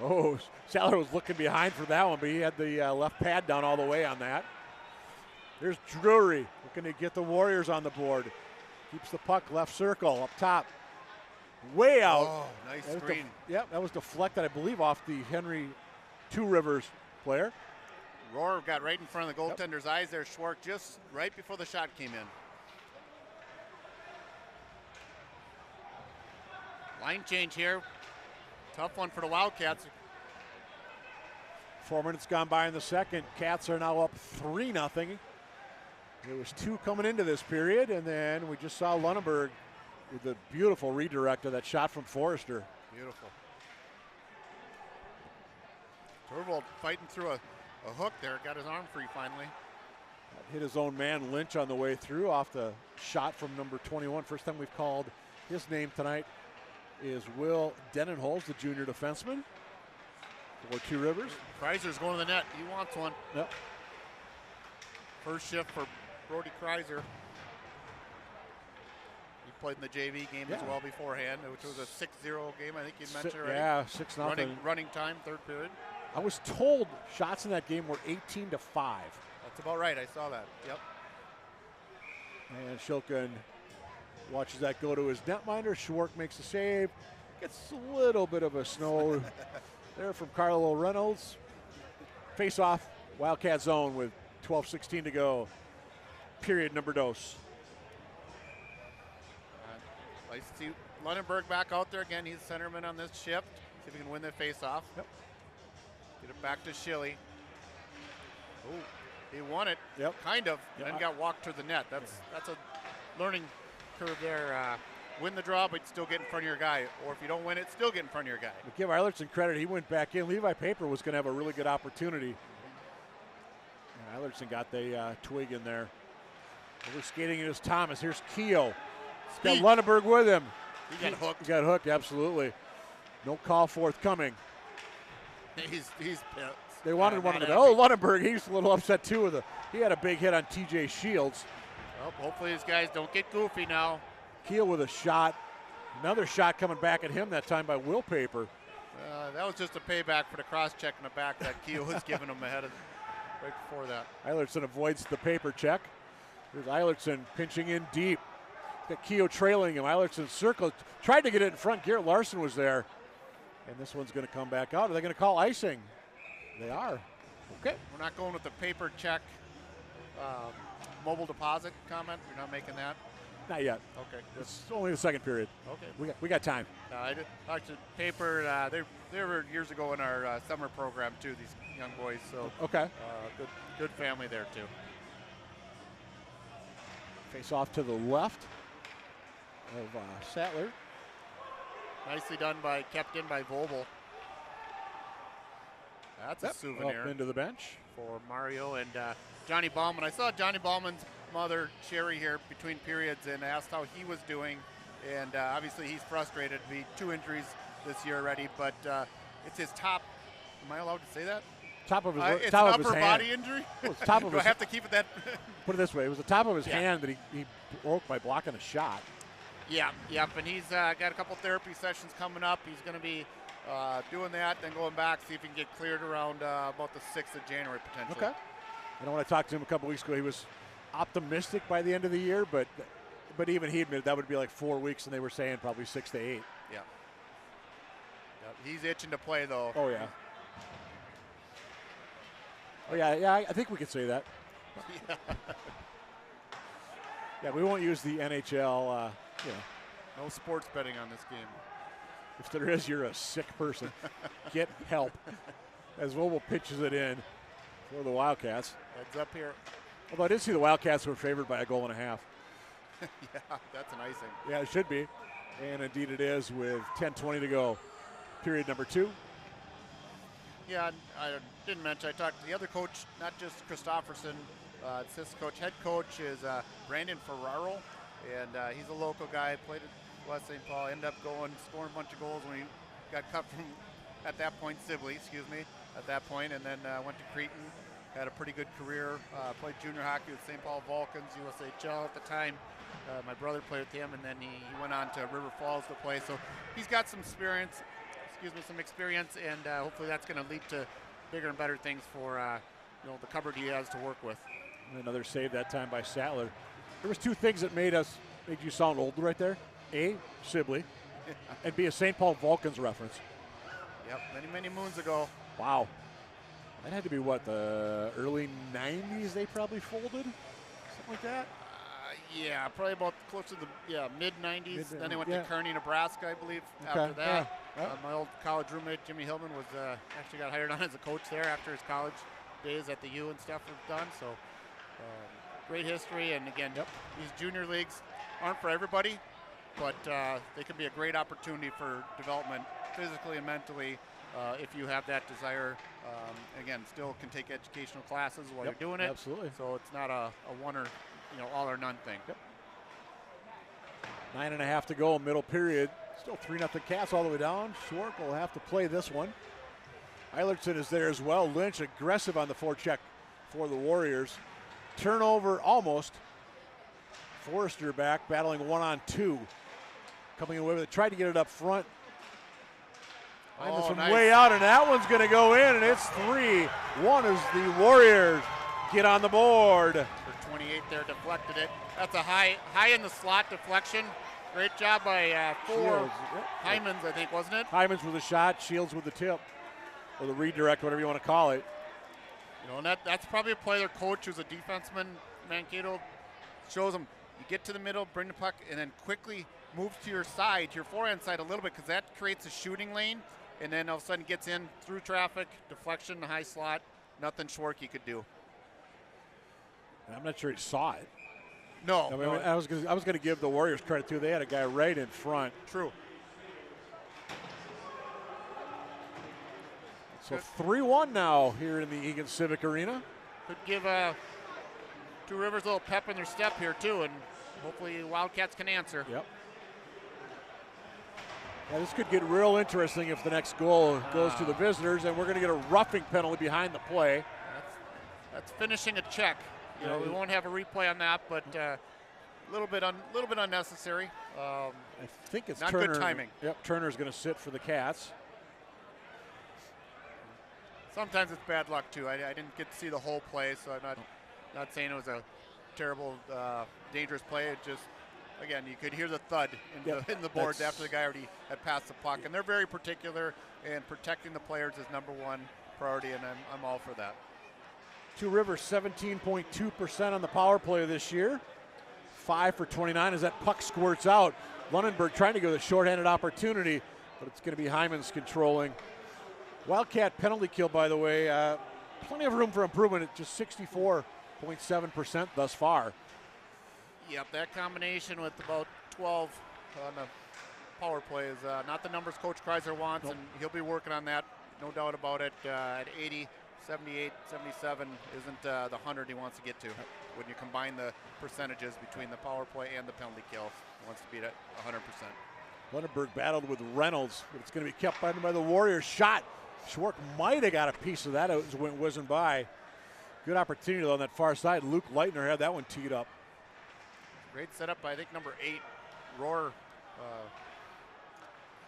Oh, Saller was looking behind for that one, but he had the left pad down all the way on that. There's Drury looking to get the Warriors on the board. Keeps the puck left circle up top. Way out. Oh, nice screen. Yep, that was deflected, I believe, off the Henry Two Rivers player. Rohr got right in front of the goaltender's eyes there. Schwartz just right before the shot came in. Line change here. Tough one for the Wildcats. 4 minutes gone by in the second. Cats are now up 3-0. There was 2 coming into this period, and then we just saw Lunenburg with a beautiful redirect of that shot from Forrester. Beautiful. Torvald fighting through a hook there. Got his arm free finally. Hit his own man Lynch on the way through off the shot from number 21. First time we've called his name tonight is Will Denenholz, the junior defenseman for Two Rivers. Kreiser's going to the net. He wants one. Yep. First shift for Brody Kreiser. He played in the JV game as well beforehand, which was a 6-0 game, I think you mentioned already. Yeah, 6-0. Running time, third period. I was told shots in that game were 18-5. That's about right. I saw that. Yep. And Shilkin watches that go to his netminder. Schwark makes a save. Gets a little bit of a snow there from Carlo Reynolds. Face off, Wildcat zone with 12:16 to go. Period number dos. Nice to see Lunenburg back out there again. He's centerman on this shift. See if he can win the face off. Yep. Get it back to Schilly. Oh, he won it. Yep. Kind of. Yep. Then got walked to the net. That's a learning curve there. Win the draw, but still get in front of your guy. Or if you don't win it, still get in front of your guy. But give Eilertson credit. He went back in. Levi Paper was going to have a really good opportunity. And Eilertson got the twig in there. Over skating it is Thomas. Here's Keogh. He's got Lunenburg with him. He got hooked. He got hooked, absolutely. No call forthcoming. He's pissed. They wanted one of the. Oh, Lunenburg, he's a little upset too. He had a big hit on TJ Shields. Well, hopefully these guys don't get goofy now. Keel with a shot. Another shot coming back at him, that time by Will Paper. That was just a payback for the cross-check in the back that Keel was giving him ahead of right before that. Eilertson avoids the paper check. Here's Eilertson pinching in deep. Got Keogh trailing him. Eilertson circled, tried to get it in front. Garrett Larson was there. And this one's going to come back out. Are they going to call icing? They are. Okay. We're not going with the paper check mobile deposit comment. We're not making that. Not yet. Okay. It's only the second period. Okay. We got time. I did talk to paper. They were years ago in our summer program too. These young boys. So okay. Good family there too. Face off to the left of Sattler. Nicely done kept in by Vobel. That's a souvenir. Up into the bench for Mario and Johnny Bauman. I saw Johnny Bauman's mother, Sherry, here between periods and asked how he was doing. And obviously he's frustrated. 2 injuries this year already, but it's his top. Am I allowed to say that? Top of his, it's top an of his upper hand. body injury? Well, it's top of Do his, I have to keep it that? Put it this way, it was the top of his hand that he broke by blocking a shot. Yeah, and he's got a couple therapy sessions coming up. He's going to be doing that, then going back, see if he can get cleared around about the 6th of January potentially. Okay. I know when I talked to him a couple weeks ago, he was optimistic by the end of the year, but even he admitted that would be like 4 weeks, and they were saying probably 6 to 8. Yeah. Yep. He's itching to play, though. Oh, yeah. Oh, yeah, I think we could say that. Yeah. Yeah, we won't use the NHL, No sports betting on this game. If there is, you're a sick person. Get help. As Vogel pitches it in for the Wildcats. Heads up here. Although I did see the Wildcats were favored by 1.5 goals. Yeah, that's an icing. Yeah, it should be. And indeed it is with 10:20 to go. Period number 2. Yeah, I didn't mention, I talked to the other coach, not just Christofferson, assistant coach. Head coach is Brandon Ferraro, and he's a local guy, played at West St. Paul, ended up scoring a bunch of goals when he got cut from, at that point, Sibley, at that point, and then went to Cretan, had a pretty good career, played junior hockey with St. Paul Vulcans, USHL at the time. My brother played with him, and then he went on to River Falls to play, so he's got some experience, and hopefully that's going to lead to bigger and better things for the cupboard he has to work with. And another save that time by Sattler. There was 2 things that made you sound old right there. A, Sibley, and B, a St. Paul Vulcans reference. Yep, many moons ago. Wow. That had to be what, the early 90s they probably folded? Something like that? Yeah, probably about close to the mid-90s. Then they went to Kearney, Nebraska, I believe, after that. Yeah. My old college roommate, Jimmy Hillman, was actually got hired on as a coach there after his college days at the U and stuff were done. So great history. And again, these junior leagues aren't for everybody, but they can be a great opportunity for development physically and mentally if you have that desire. Again, still can take educational classes while you're doing it. Absolutely. So it's not a one or all or none thing. 9.5 to go, middle period. Still 3-0 Cats all the way down. Schwark will have to play this one. Eilertson is there as well. Lynch aggressive on the forecheck for the Warriors. Turnover almost. Forrester back, battling 1-on-2. Coming away with it. Tried to get it up front. From nice. Way out, and that one's going to go in, and it's 3-1 as the Warriors get on the board. For 28 there, deflected it. That's a high in the slot deflection. Great job by four Hymans, I think, wasn't it? Hymans with a shot, Shields with the tip, or the redirect, whatever you want to call it. And that's probably a play their coach, who's a defenseman, Mankato, shows them, you get to the middle, bring the puck, and then quickly move to your side, to your forehand side a little bit, because that creates a shooting lane, and then all of a sudden gets in through traffic, deflection, high slot, nothing Schwarky could do. I'm not sure he saw it. No. I was going to give the Warriors credit too. They had a guy right in front. True. So 3-1 now here in the Eagan Civic Arena. Could give Two Rivers a little pep in their step here too, and hopefully Wildcats can answer. Yep. Yeah, this could get real interesting if the next goal goes to the visitors, and we're going to get a roughing penalty behind the play. That's finishing a check. We won't have a replay on that, but a little bit unnecessary. I think it's not Turner. Good timing. Yep, Turner's going to sit for the Cats. Sometimes it's bad luck too. I didn't get to see the whole play, so I'm not saying it was a terrible, dangerous play. It just, again, you could hear the thud in the boards after the guy already had passed the puck, and they're very particular, and protecting the players is number one priority, and I'm all for that. Two Rivers 17.2% on the power play this year. 5 for 29 as that puck squirts out. Lunenburg trying to go the shorthanded opportunity, but it's going to be Hymans controlling. Wildcat penalty kill, by the way, plenty of room for improvement at just 64.7% thus far. Yep, that combination with about 12 on the power play is not the numbers Coach Kreiser wants, and he'll be working on that, no doubt about it. At 80, 78, 77 isn't the 100 he wants to get to. When you combine the percentages between the power play and the penalty kill, he wants to beat it 100%. Lunenburg battled with Reynolds, but it's going to be kept by the Warriors. Shot. Schwark might have got a piece of that. It went whizzing by. Good opportunity on that far side. Luke Leitner had that one teed up. Great setup by, I think, number 8, Rohr.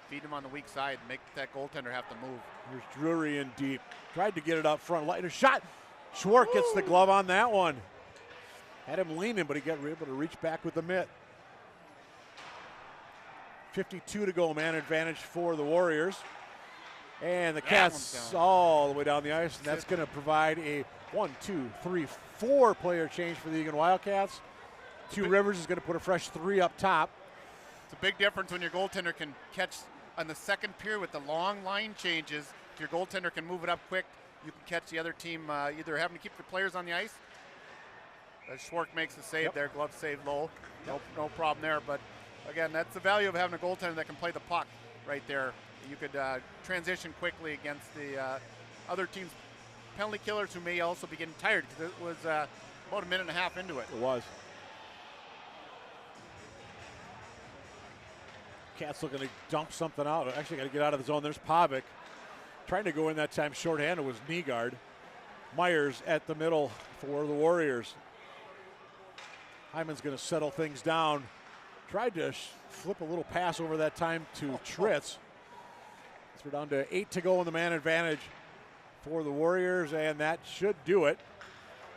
feed him on the weak side, make that goaltender have to move. Here's Drury in deep. Tried to get it up front. Lighter shot. Schwartz gets the glove on that one. Had him leaning, but he got able to reach back with the mitt. 52 to go, man advantage for the Warriors. And the Cats all the way down the ice, and that's going to provide a 1, 2, 3, 4 player change for the Eagan Wildcats. Two Rivers is going to put a fresh 3 up top. It's a big difference when your goaltender can catch on the second period with the long line changes. If your goaltender can move it up quick, you can catch the other team either having to keep the players on the ice. Schwartz makes the save there, glove save low. No problem there, but again, that's the value of having a goaltender that can play the puck right there. You could transition quickly against the other team's penalty killers who may also be getting tired because it was about a minute and a half into it. It was. Cats looking to dump something out. Actually got to get out of the zone. There's Pavic. Trying to go in that time shorthanded was Nygaard. Myers at the middle for the Warriors. Hyman's going to settle things down. Tried to flip a little pass over that time to Tritz. So we're down to 8 to go in the man advantage for the Warriors, and that should do it.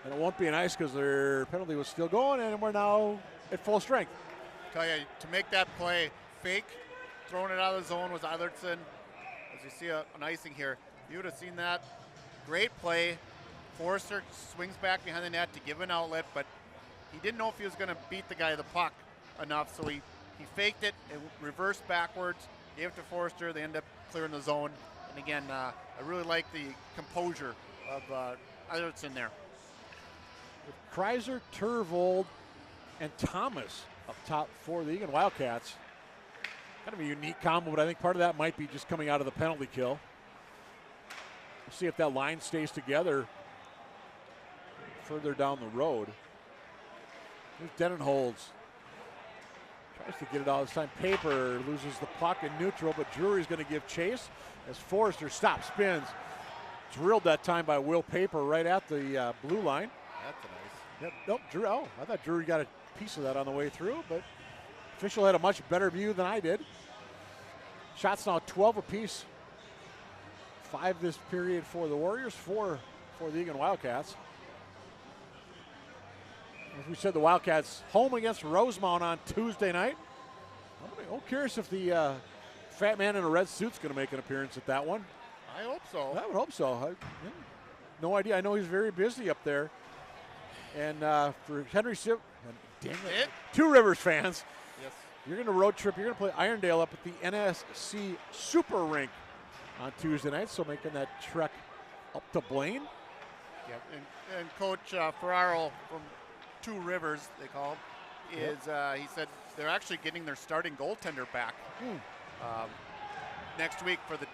And it won't be nice because their penalty was still going, and we're now at full strength. Tell you, to make that play, fake, throwing it out of the zone was Eilertson. As you see an icing here, you would have seen that. Great play. Forrester swings back behind the net to give an outlet, but he didn't know if he was going to beat the guy of the puck enough, so he faked it and reversed backwards, gave it to Forrester. They end up clearing the zone. And again, I really like the composure of Eilertson there. With Kreiser, Turvold, and Thomas up top for the Eagan Wildcats. Kind of a unique combo, but I think part of that might be just coming out of the penalty kill. We'll see if that line stays together further down the road. Here's Denenholz. Tries to get it all this time. Paper loses the puck in neutral, but Drury's going to give chase as Forrester stops, spins. Drilled that time by Will Paper right at the blue line. That's a nice. Yep, nope, Drew. Oh, I thought Drury got a piece of that on the way through, but official had a much better view than I did. Shots now 12 apiece. 5 this period for the Warriors, 4 for the Eagan Wildcats. As we said, the Wildcats home against Rosemount on Tuesday night. I'm curious if the fat man in a red suit's going to make an appearance at that one. I hope so. I would hope so. No idea. I know he's very busy up there. And for Henry Siv, dang it, Two Rivers fans, yes, you're going to road trip. You're going to play Irondale up at the NSC Super Rink on Tuesday night. So making that trek up to Blaine. Yeah, and Coach Ferraro from Two Rivers, they call him, is he said they're actually getting their starting goaltender back next week for the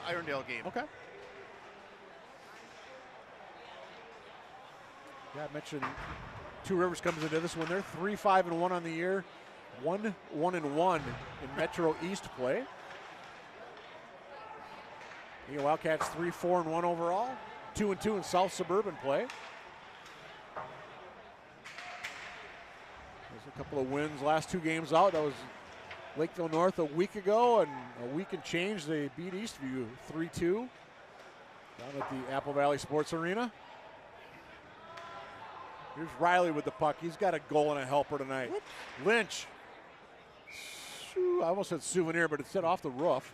Irondale game. Okay. Yeah, I mentioned Two Rivers comes into this one. They're 3-5-1 on the year, 1-1-1 in Metro East play. The Wildcats 3-4-1 overall, 2-2 in South Suburban play. There's a couple of wins last 2 games out. That was Lakeville North a week ago, and a week and change they beat Eastview 3-2 down at the Apple Valley Sports Arena. Here's Riley with the puck. He's got a goal and a helper tonight. Whoops. Lynch. I almost said souvenir, but it said off the roof.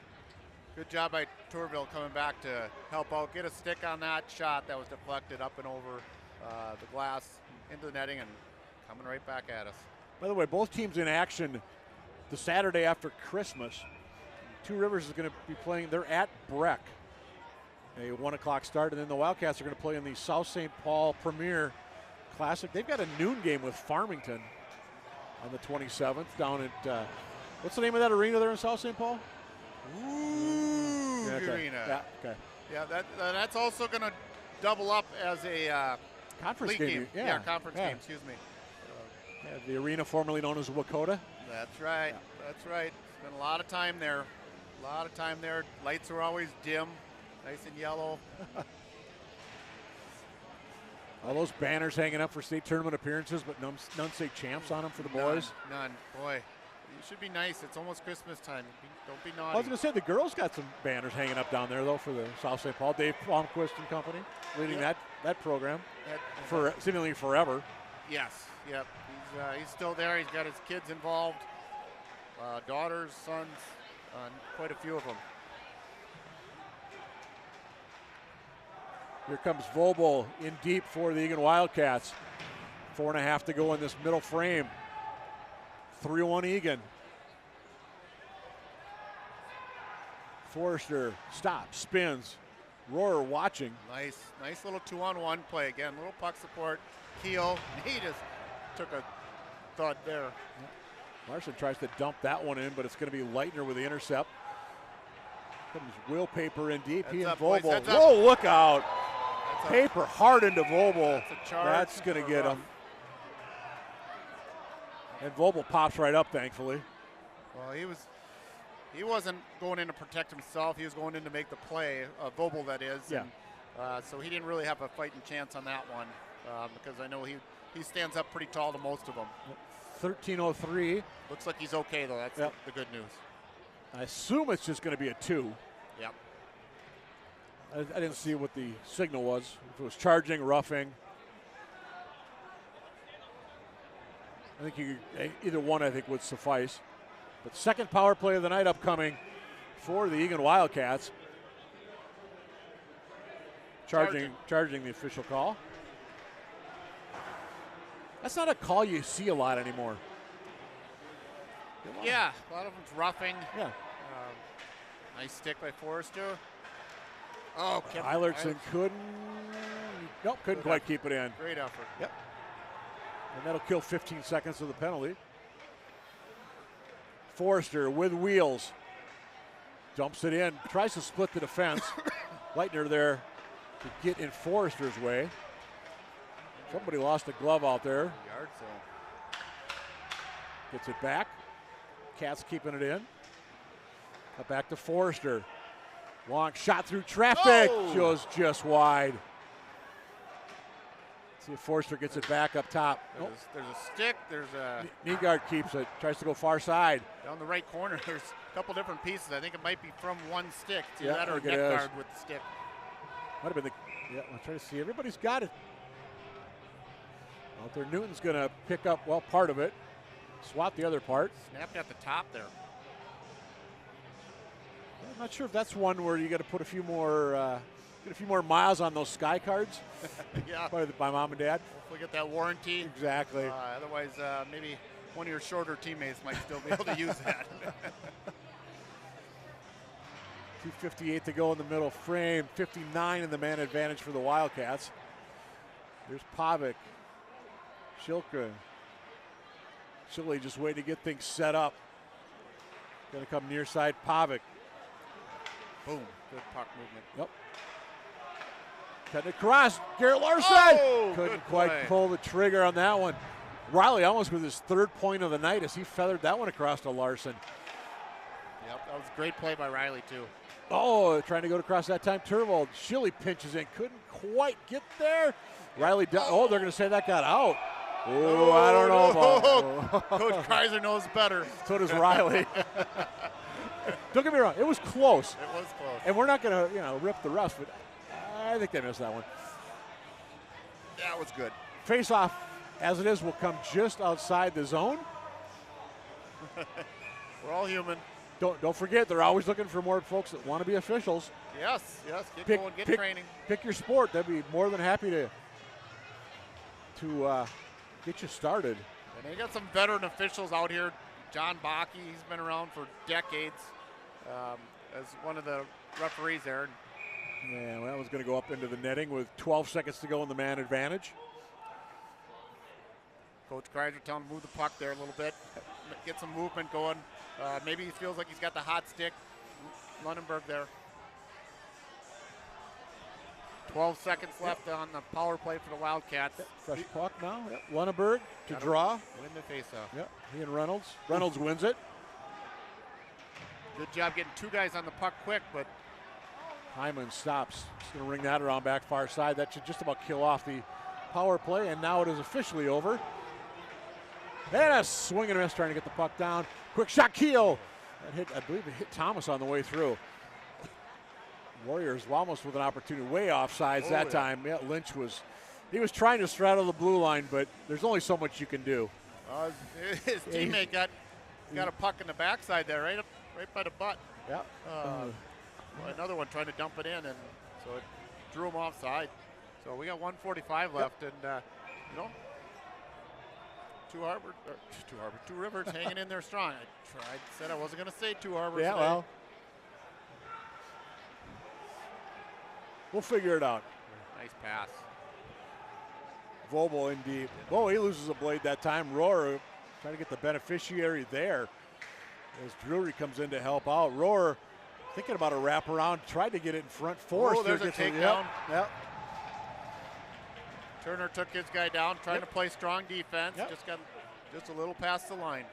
Good job by Tourville coming back to help out. Get a stick on that shot that was deflected up and over the glass into the netting and coming right back at us. By the way, both teams in action the Saturday after Christmas. Two Rivers is going to be playing. They're at Breck. A 1 o'clock start, and then the Wildcats are going to play in the South St. Paul Premier Classic. They've got a noon game with Farmington on the 27th down at, what's the name of that arena there in South St. Paul? Ooh, Arena. Yeah, okay. Yeah, that's also going to double up as a conference game. Yeah, conference game, excuse me. The arena formerly known as Wakota. That's right. Yeah. That's right. Spent a lot of time there. A lot of time there. Lights are always dim, nice and yellow. All those banners hanging up for state tournament appearances, but none say champs on them for the boys. None. Boy, should be nice. It's almost Christmas time. Don't be naughty. I was going to say, the girls got some banners hanging up down there, though, for the South St. Paul. Dave Palmquist and company leading that program for seemingly forever. Yes, yep. He's still there. He's got his kids involved, daughters, sons, quite a few of them. Here comes Vobel in deep for the Eagan Wildcats. 4.5 to go in this middle frame. 3-1 Eagan. Forrester stops, spins. Rohrer watching. Nice little 2-on-1 play again. Little puck support. Keel. He just took a thud there. Larson tries to dump that one in, but it's going to be Leitner with the intercept. Comes Will Paper in deep. He and Vobel. Whoa, look out. Paper hard into Vobel. That's going to get him. And Vobel pops right up, thankfully. Well, he wasn't going in to protect himself. He was going in to make the play, Vobel that is. Yeah. And, so he didn't really have a fighting chance on that one because I know he stands up pretty tall to most of them. 13:03. Looks like he's okay, though. That's the good news. I assume it's just going to be a 2. Yep. I didn't see what the signal was. If it was charging, roughing. I think either one would suffice. But second power play of the night upcoming for the Eagan Wildcats. Charging the official call. That's not a call you see a lot anymore. Yeah, a lot of them's roughing. Yeah. Nice stick by Forrester. Oh, Eilertson couldn't quite keep it in. Great effort. Yep. And that'll kill 15 seconds of the penalty. Forrester with wheels. Dumps it in. Tries to split the defense. Leitner there to get in Forrester's way. Somebody lost a glove out there. Yard zone. Gets it back. Cats keeping it in. Cut back to Forrester. Long shot through traffic. Goes just wide. See if Forrester gets it back up top. There's a stick. There's a... Nygaard keeps it. Tries to go far side. Down the right corner, there's a couple different pieces. I think it might be from one stick. It's that or neck guard with the stick. Might have been the... Yeah, I'll try to see. Everybody's got it. Out there, Newton's going to pick up, part of it. Swat the other part. Snapped at the top there. I'm not sure if that's one where you got to put a few more miles on those Sky cards. Yeah. By mom and dad. Hopefully get that warranty. Exactly. Otherwise, maybe one of your shorter teammates might still be able to use that. 2:58 to go in the middle frame. 59 in the man advantage for the Wildcats. There's Pavic. Shilka. Shilly just waiting to get things set up. Going to come near side Pavic. Boom. Good puck movement. Yep. Cutting across. Garrett Larson couldn't quite pull the trigger on that one. Riley almost with his third point of the night as he feathered that one across to Larson. Yep, that was a great play by Riley, too. Oh, trying to go across that time. Turvold. Shilly pinches in. Couldn't quite get there. Riley, they're going to say that got out. Oh, I don't know about Coach Kreiser knows better. So does Riley. Don't get me wrong. It was close. It was close. And we're not going to rip the rest, but I think they missed that one. That was good. Face-off, as it is, will come just outside the zone. We're all human. Don't forget, they're always looking for more folks that want to be officials. Yes. Get going, get training. Pick your sport. They'd be more than happy to get you started. And they got some veteran officials out here. John Bakke, he's been around for decades as one of the referees there. Yeah, well, that was going to go up into the netting with 12 seconds to go in the man advantage. Coach Kreiser telling him to move the puck there a little bit, get some movement going. Maybe he feels like he's got the hot stick. Lunenburg there. 12 seconds left on the power play for the Wildcats. Fresh puck now. Yep. Lunenburg to draw. Win the faceoff. Yep. He and Reynolds. Reynolds wins it. Good job getting two guys on the puck quick, but Hyman stops. He's going to ring that around back far side. That should just about kill off the power play, and now it is officially over. And a swing and a miss trying to get the puck down. Quick shot, Keel. That hit, I believe it hit Thomas on the way through. Warriors almost with an opportunity, way offsides that time. Yeah, Lynch was trying to straddle the blue line, but there's only so much you can do. His teammate got a puck in the backside there, right by the butt. Yeah. Another one trying to dump it in, and so it drew him offside. So we got 1:45 left, and you know, Two Rivers hanging in there strong. I said I wasn't going to say Two Harbors. Yeah, today. well, we'll figure it out. Nice pass. Vobel in deep. Oh, he loses a blade that time. Rohrer trying to get the beneficiary there as Drury comes in to help out. Rohrer thinking about a wraparound, tried to get it in front. Forrester there's a gets it. takedown. Yep. Turner took his guy down, trying to play strong defense. Just got just a little past the line.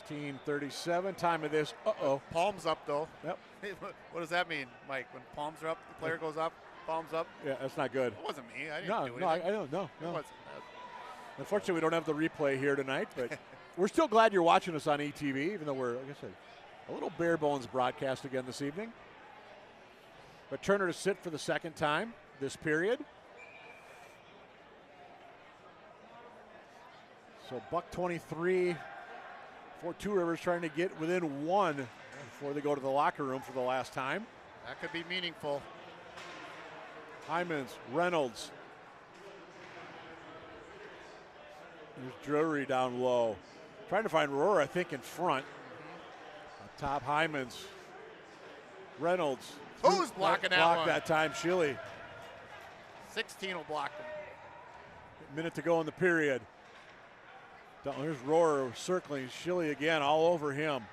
16:37, time of this. Uh-oh. Palms up, though. Yep. What does that mean, Mike? When palms are up, the player goes up, palms up? Yeah, that's not good. It wasn't me. I didn't do anything. I don't know. It wasn't. Unfortunately, we don't have the replay here tonight, but we're still glad you're watching us on ETV, even though we're, like I said, a little bare bones broadcast again this evening. But Turner to sit for the second time this period. So buck 23 for Two Rivers trying to get within one before they go to the locker room for the last time. That could be meaningful. Hymans, Reynolds. There's Drury down low. Trying to find Rohrer, I think, in front. Up top, Hymans. Reynolds. Who's blocking that blocked one? that time, Schilly. 16 will block him. Minute to go in the period. Here's Rohrer circling Schilly again, all over him.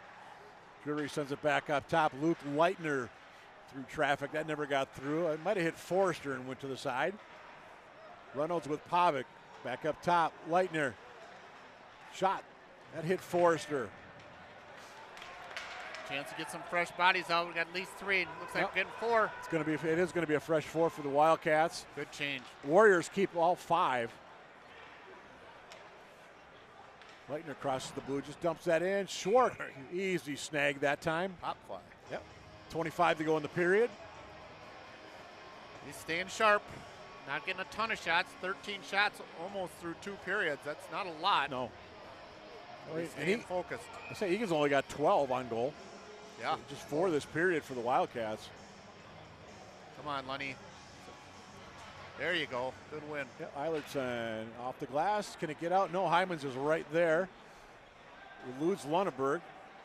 Drury sends it back up top. Luke Leitner through traffic. That never got through. It might have hit Forrester and went to the side. Reynolds with Pavic. Back up top. Leitner. Shot. That hit Forrester. Chance to get some fresh bodies out. We got at least 3. Looks like we're getting 4. It is going to be a fresh 4 for the Wildcats. Good change. Warriors keep all 5. Leitner crosses the blue, just dumps that in. Schwartz, easy snag that time. Pop fly. Yep. 25 to go in the period. He's staying sharp. Not getting a ton of shots. 13 shots almost through 2 periods. That's not a lot. No. He's staying focused. I say Egan's only got 12 on goal. Yeah. Just 4 this period for the Wildcats. Come on, Lunny. There you go. Good win. Yeah, Eilertson off the glass. Can it get out? No, Hymans is right there. Eludes Lunneberg.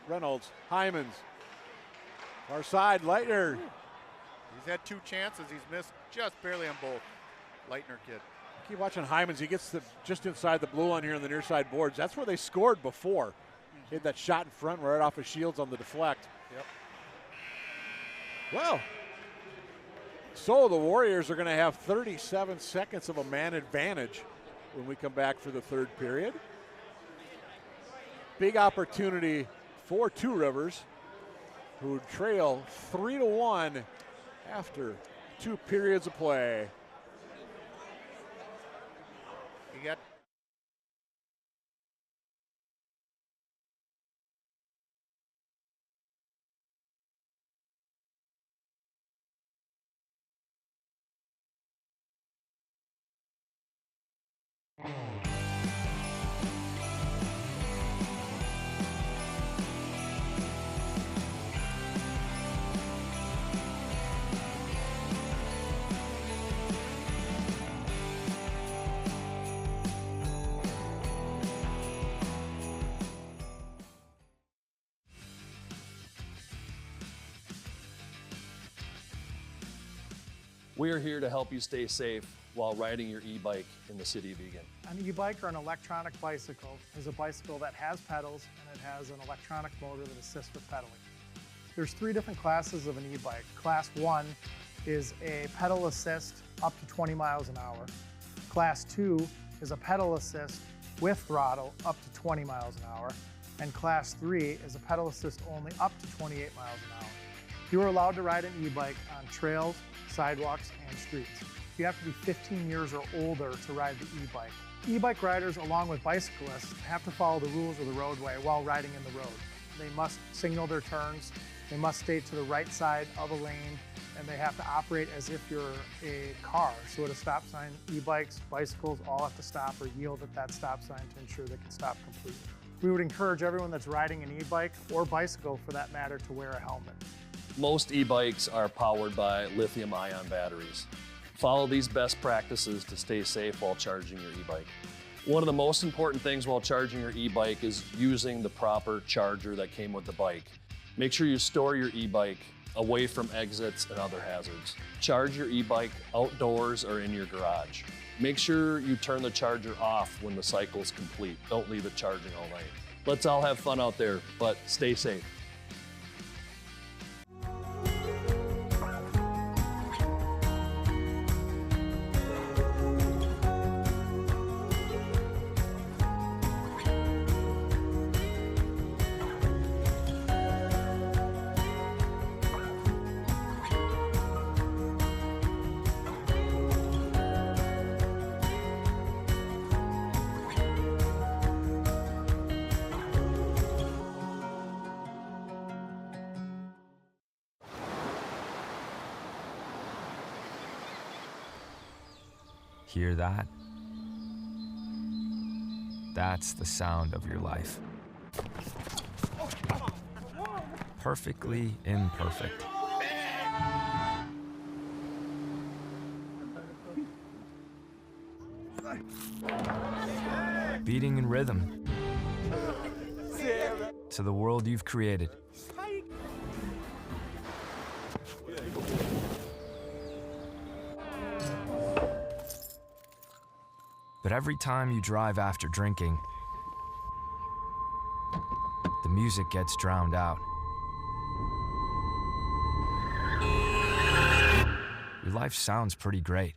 Reynolds, Hymans. Far side, Leitner. He's had 2 chances. He's missed just barely on both. Leitner kid. Keep watching Hymans. He gets just inside the blue line here on the near side boards. That's where they scored before. He had that shot in front right off of Shields on the deflect. Yep. Well, so the Warriors are going to have 37 seconds of a man advantage when we come back for the third period. Big opportunity for Two Rivers, who trail 3-1 after 2 periods of play. You got We are here to help you stay safe while riding your e-bike in the city of Eagan. An e-bike or an electronic bicycle is a bicycle that has pedals and it has an electronic motor that assists with pedaling. There's 3 different classes of an e-bike. Class 1 is a pedal assist up to 20 miles an hour. Class 2 is a pedal assist with throttle up to 20 miles an hour. And Class 3 is a pedal assist only up to 28 miles an hour. You are allowed to ride an e-bike on trails, sidewalks, and streets. You have to be 15 years or older to ride the e-bike. E-bike riders, along with bicyclists, have to follow the rules of the roadway while riding in the road. They must signal their turns, they must stay to the right side of a lane, and they have to operate as if you're a car. So at a stop sign, e-bikes, bicycles all have to stop or yield at that stop sign to ensure they can stop completely. We would encourage everyone that's riding an e-bike, or bicycle for that matter, to wear a helmet. Most e-bikes are powered by lithium-ion batteries. Follow these best practices to stay safe while charging your e-bike. One of the most important things while charging your e-bike is using the proper charger that came with the bike. Make sure you store your e-bike away from exits and other hazards. Charge your e-bike outdoors or in your garage. Make sure you turn the charger off when the cycle is complete. Don't leave it charging all night. Let's all have fun out there, but stay safe. Hear that? That's the sound of your life. Perfectly imperfect. Beating in rhythm to the world you've created. But every time you drive after drinking, the music gets drowned out. Your life sounds pretty great.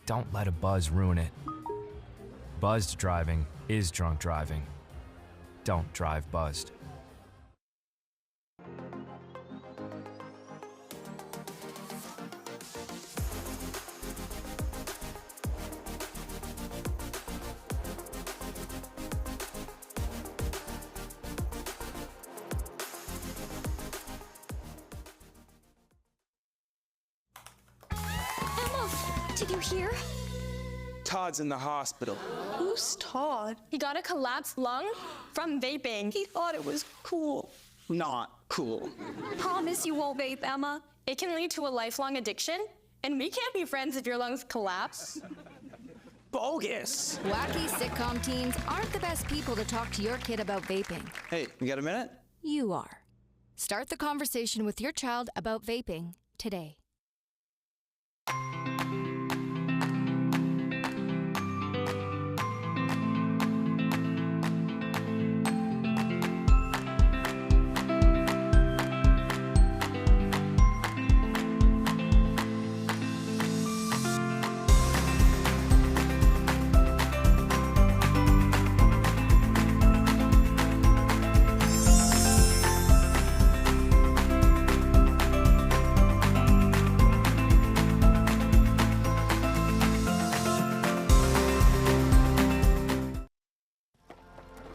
Don't let a buzz ruin it. Buzzed driving is drunk driving. Don't drive buzzed. Did you hear? Todd's in the hospital. Who's Todd? He got a collapsed lung from vaping. He thought it was cool. Not cool. Promise you won't vape, Emma. It can lead to a lifelong addiction, and we can't be friends if your lungs collapse. Bogus. Wacky sitcom teens aren't the best people to talk to your kid about vaping. Hey, you got a minute? You are. Start the conversation with your child about vaping today.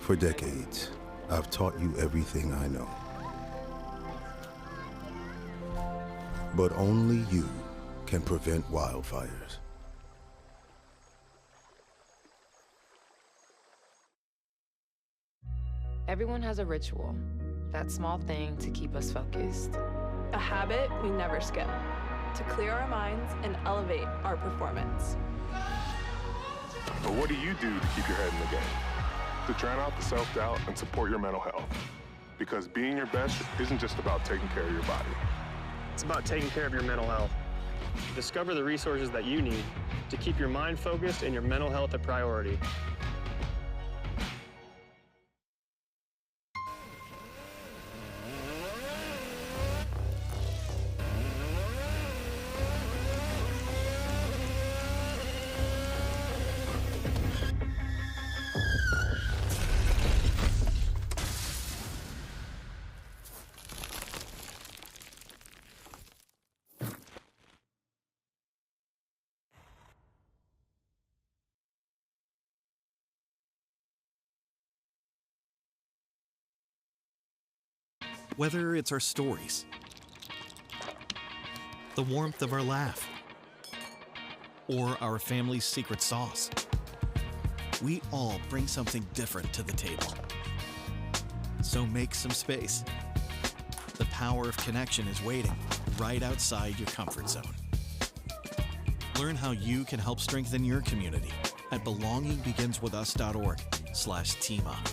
For decades, I've taught you everything I know. But only you can prevent wildfires. Everyone has a ritual, that small thing to keep us focused. A habit we never skip, to clear our minds and elevate our performance. But what do you do to keep your head in the game? To drown out the self-doubt and support your mental health. Because being your best isn't just about taking care of your body. It's about taking care of your mental health. Discover the resources that you need to keep your mind focused and your mental health a priority. Whether it's our stories, the warmth of our laugh, or our family's secret sauce, we all bring something different to the table. So make some space. The power of connection is waiting right outside your comfort zone. Learn how you can help strengthen your community at belongingbeginswithus.org/teamup.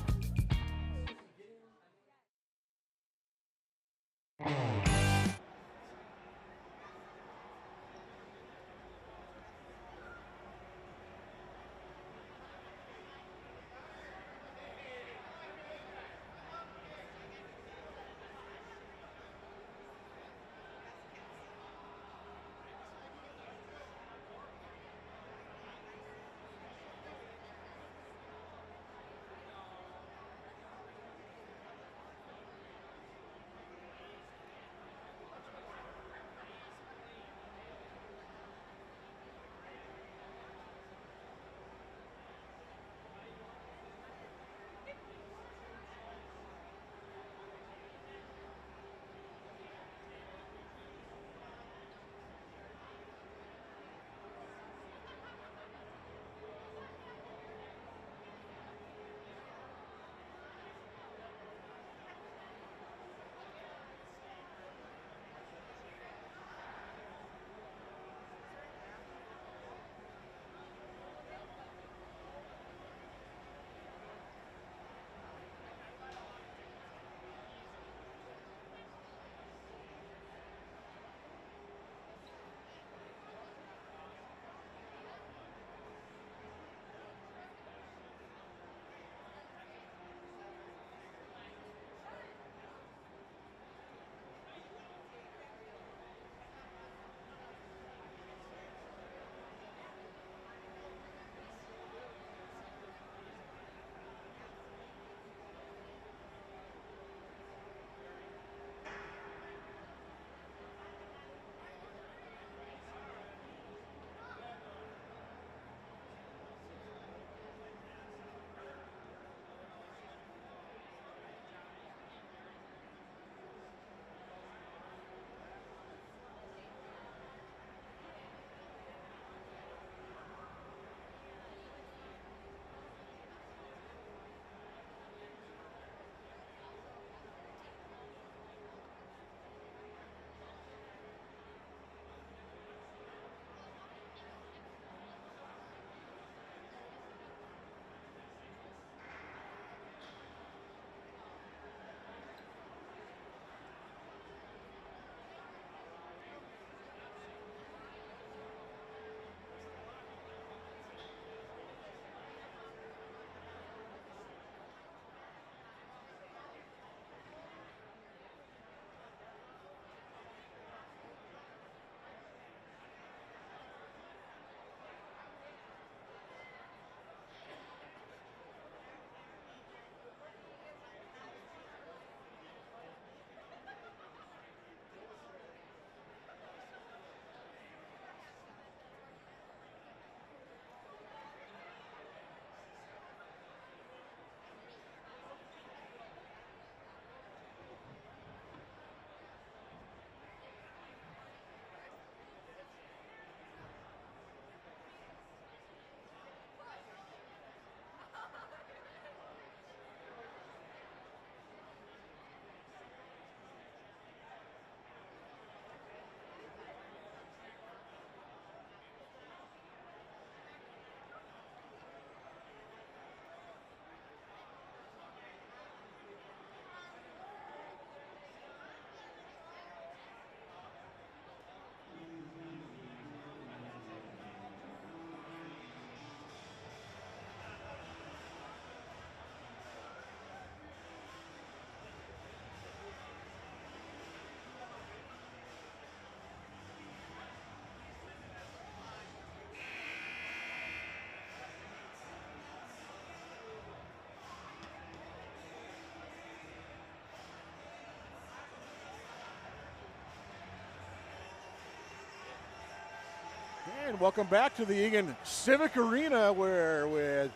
And welcome back to the Eagan Civic Arena, where we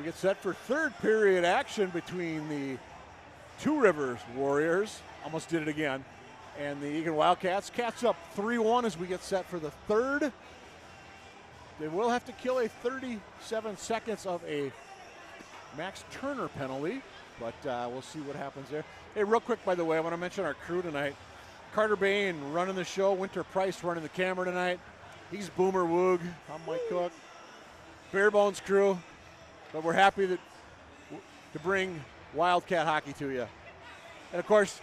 get set for third period action between the Two Rivers Warriors almost did it again. And the Eagan Wildcats catch up 3-1 as we get set for the third. They will have to kill a 37 seconds of a Max Turner penalty, but we'll see what happens there. Hey, real quick, by the way, I want to mention our crew tonight. Carter Bain running the show, Winter Price running the camera tonight. He's Boomer Woog. I'm Mike Cook. Bare Bones crew, but we're happy to bring Wildcat hockey to you. And of course,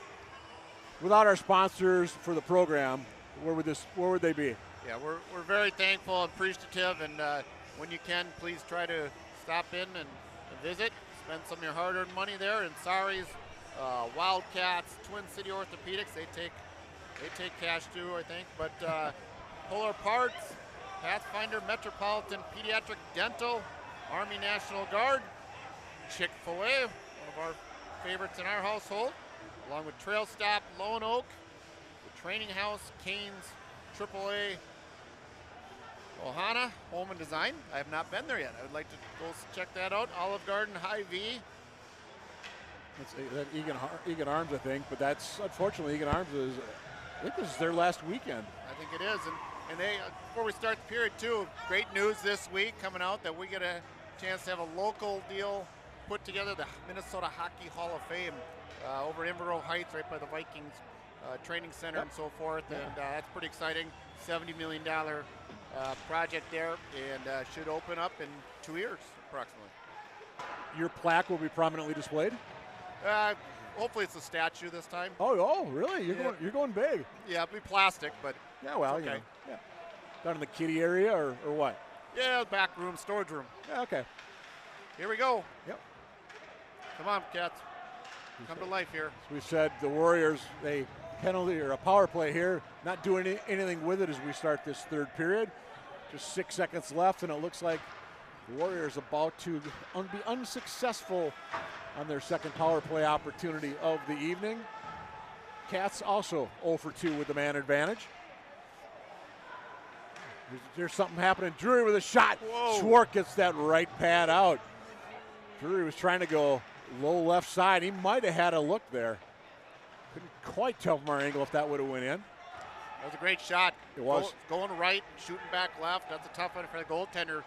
without our sponsors for the program, where would they be? Yeah, we're very thankful and appreciative, and when you can, please try to stop in and visit, spend some of your hard-earned money there. And Sari's, Wildcats, Twin City Orthopedics, they take cash too, I think. But Polar Parts, Pathfinder Metropolitan Pediatric Dental, Army National Guard, Chick-fil-A, one of our favorites in our household, along with Trail Stop, Lone Oak, the Training House, Canes, AAA, Ohana, Home and Design. I have not been there yet. I would like to go check that out. Olive Garden, Hy-Vee. That's that Eagan Arms, I think, but that's unfortunately Eagan Arms is. I think this is their last weekend. I think it is, and they before we start the period too. Great news this week coming out that we get a chance to have a local deal put together. The Minnesota Hockey Hall of Fame over in Inverness Heights, right by the Vikings training center and so forth, and that's pretty exciting. $70 million project there, and should open up in 2 years approximately. Your plaque will be prominently displayed? Hopefully it's a statue this time. Oh, really? You're going big. Yeah, it'll be plastic, but yeah, well, okay. Yeah. Down in the kiddie area or what? Yeah, back room, storage room. Yeah, okay. Here we go. Yep. Come on, Cats. Come to life here. As we said, the Warriors, a penalty or a power play here, not doing anything with it as we start this third period. Just 6 seconds left, and it looks like the Warriors about to be unsuccessful on their second power play opportunity of the evening. Cats also 0 for 2 with the man advantage. There's something happening. Drury with a shot. Whoa. Schwartz gets that right pad out. Drury was trying to go low left side. He might have had a look there. Couldn't quite tell from our angle if that would have went in. That was a great shot. It was. Going right, shooting back left. That's a tough one for the goaltender.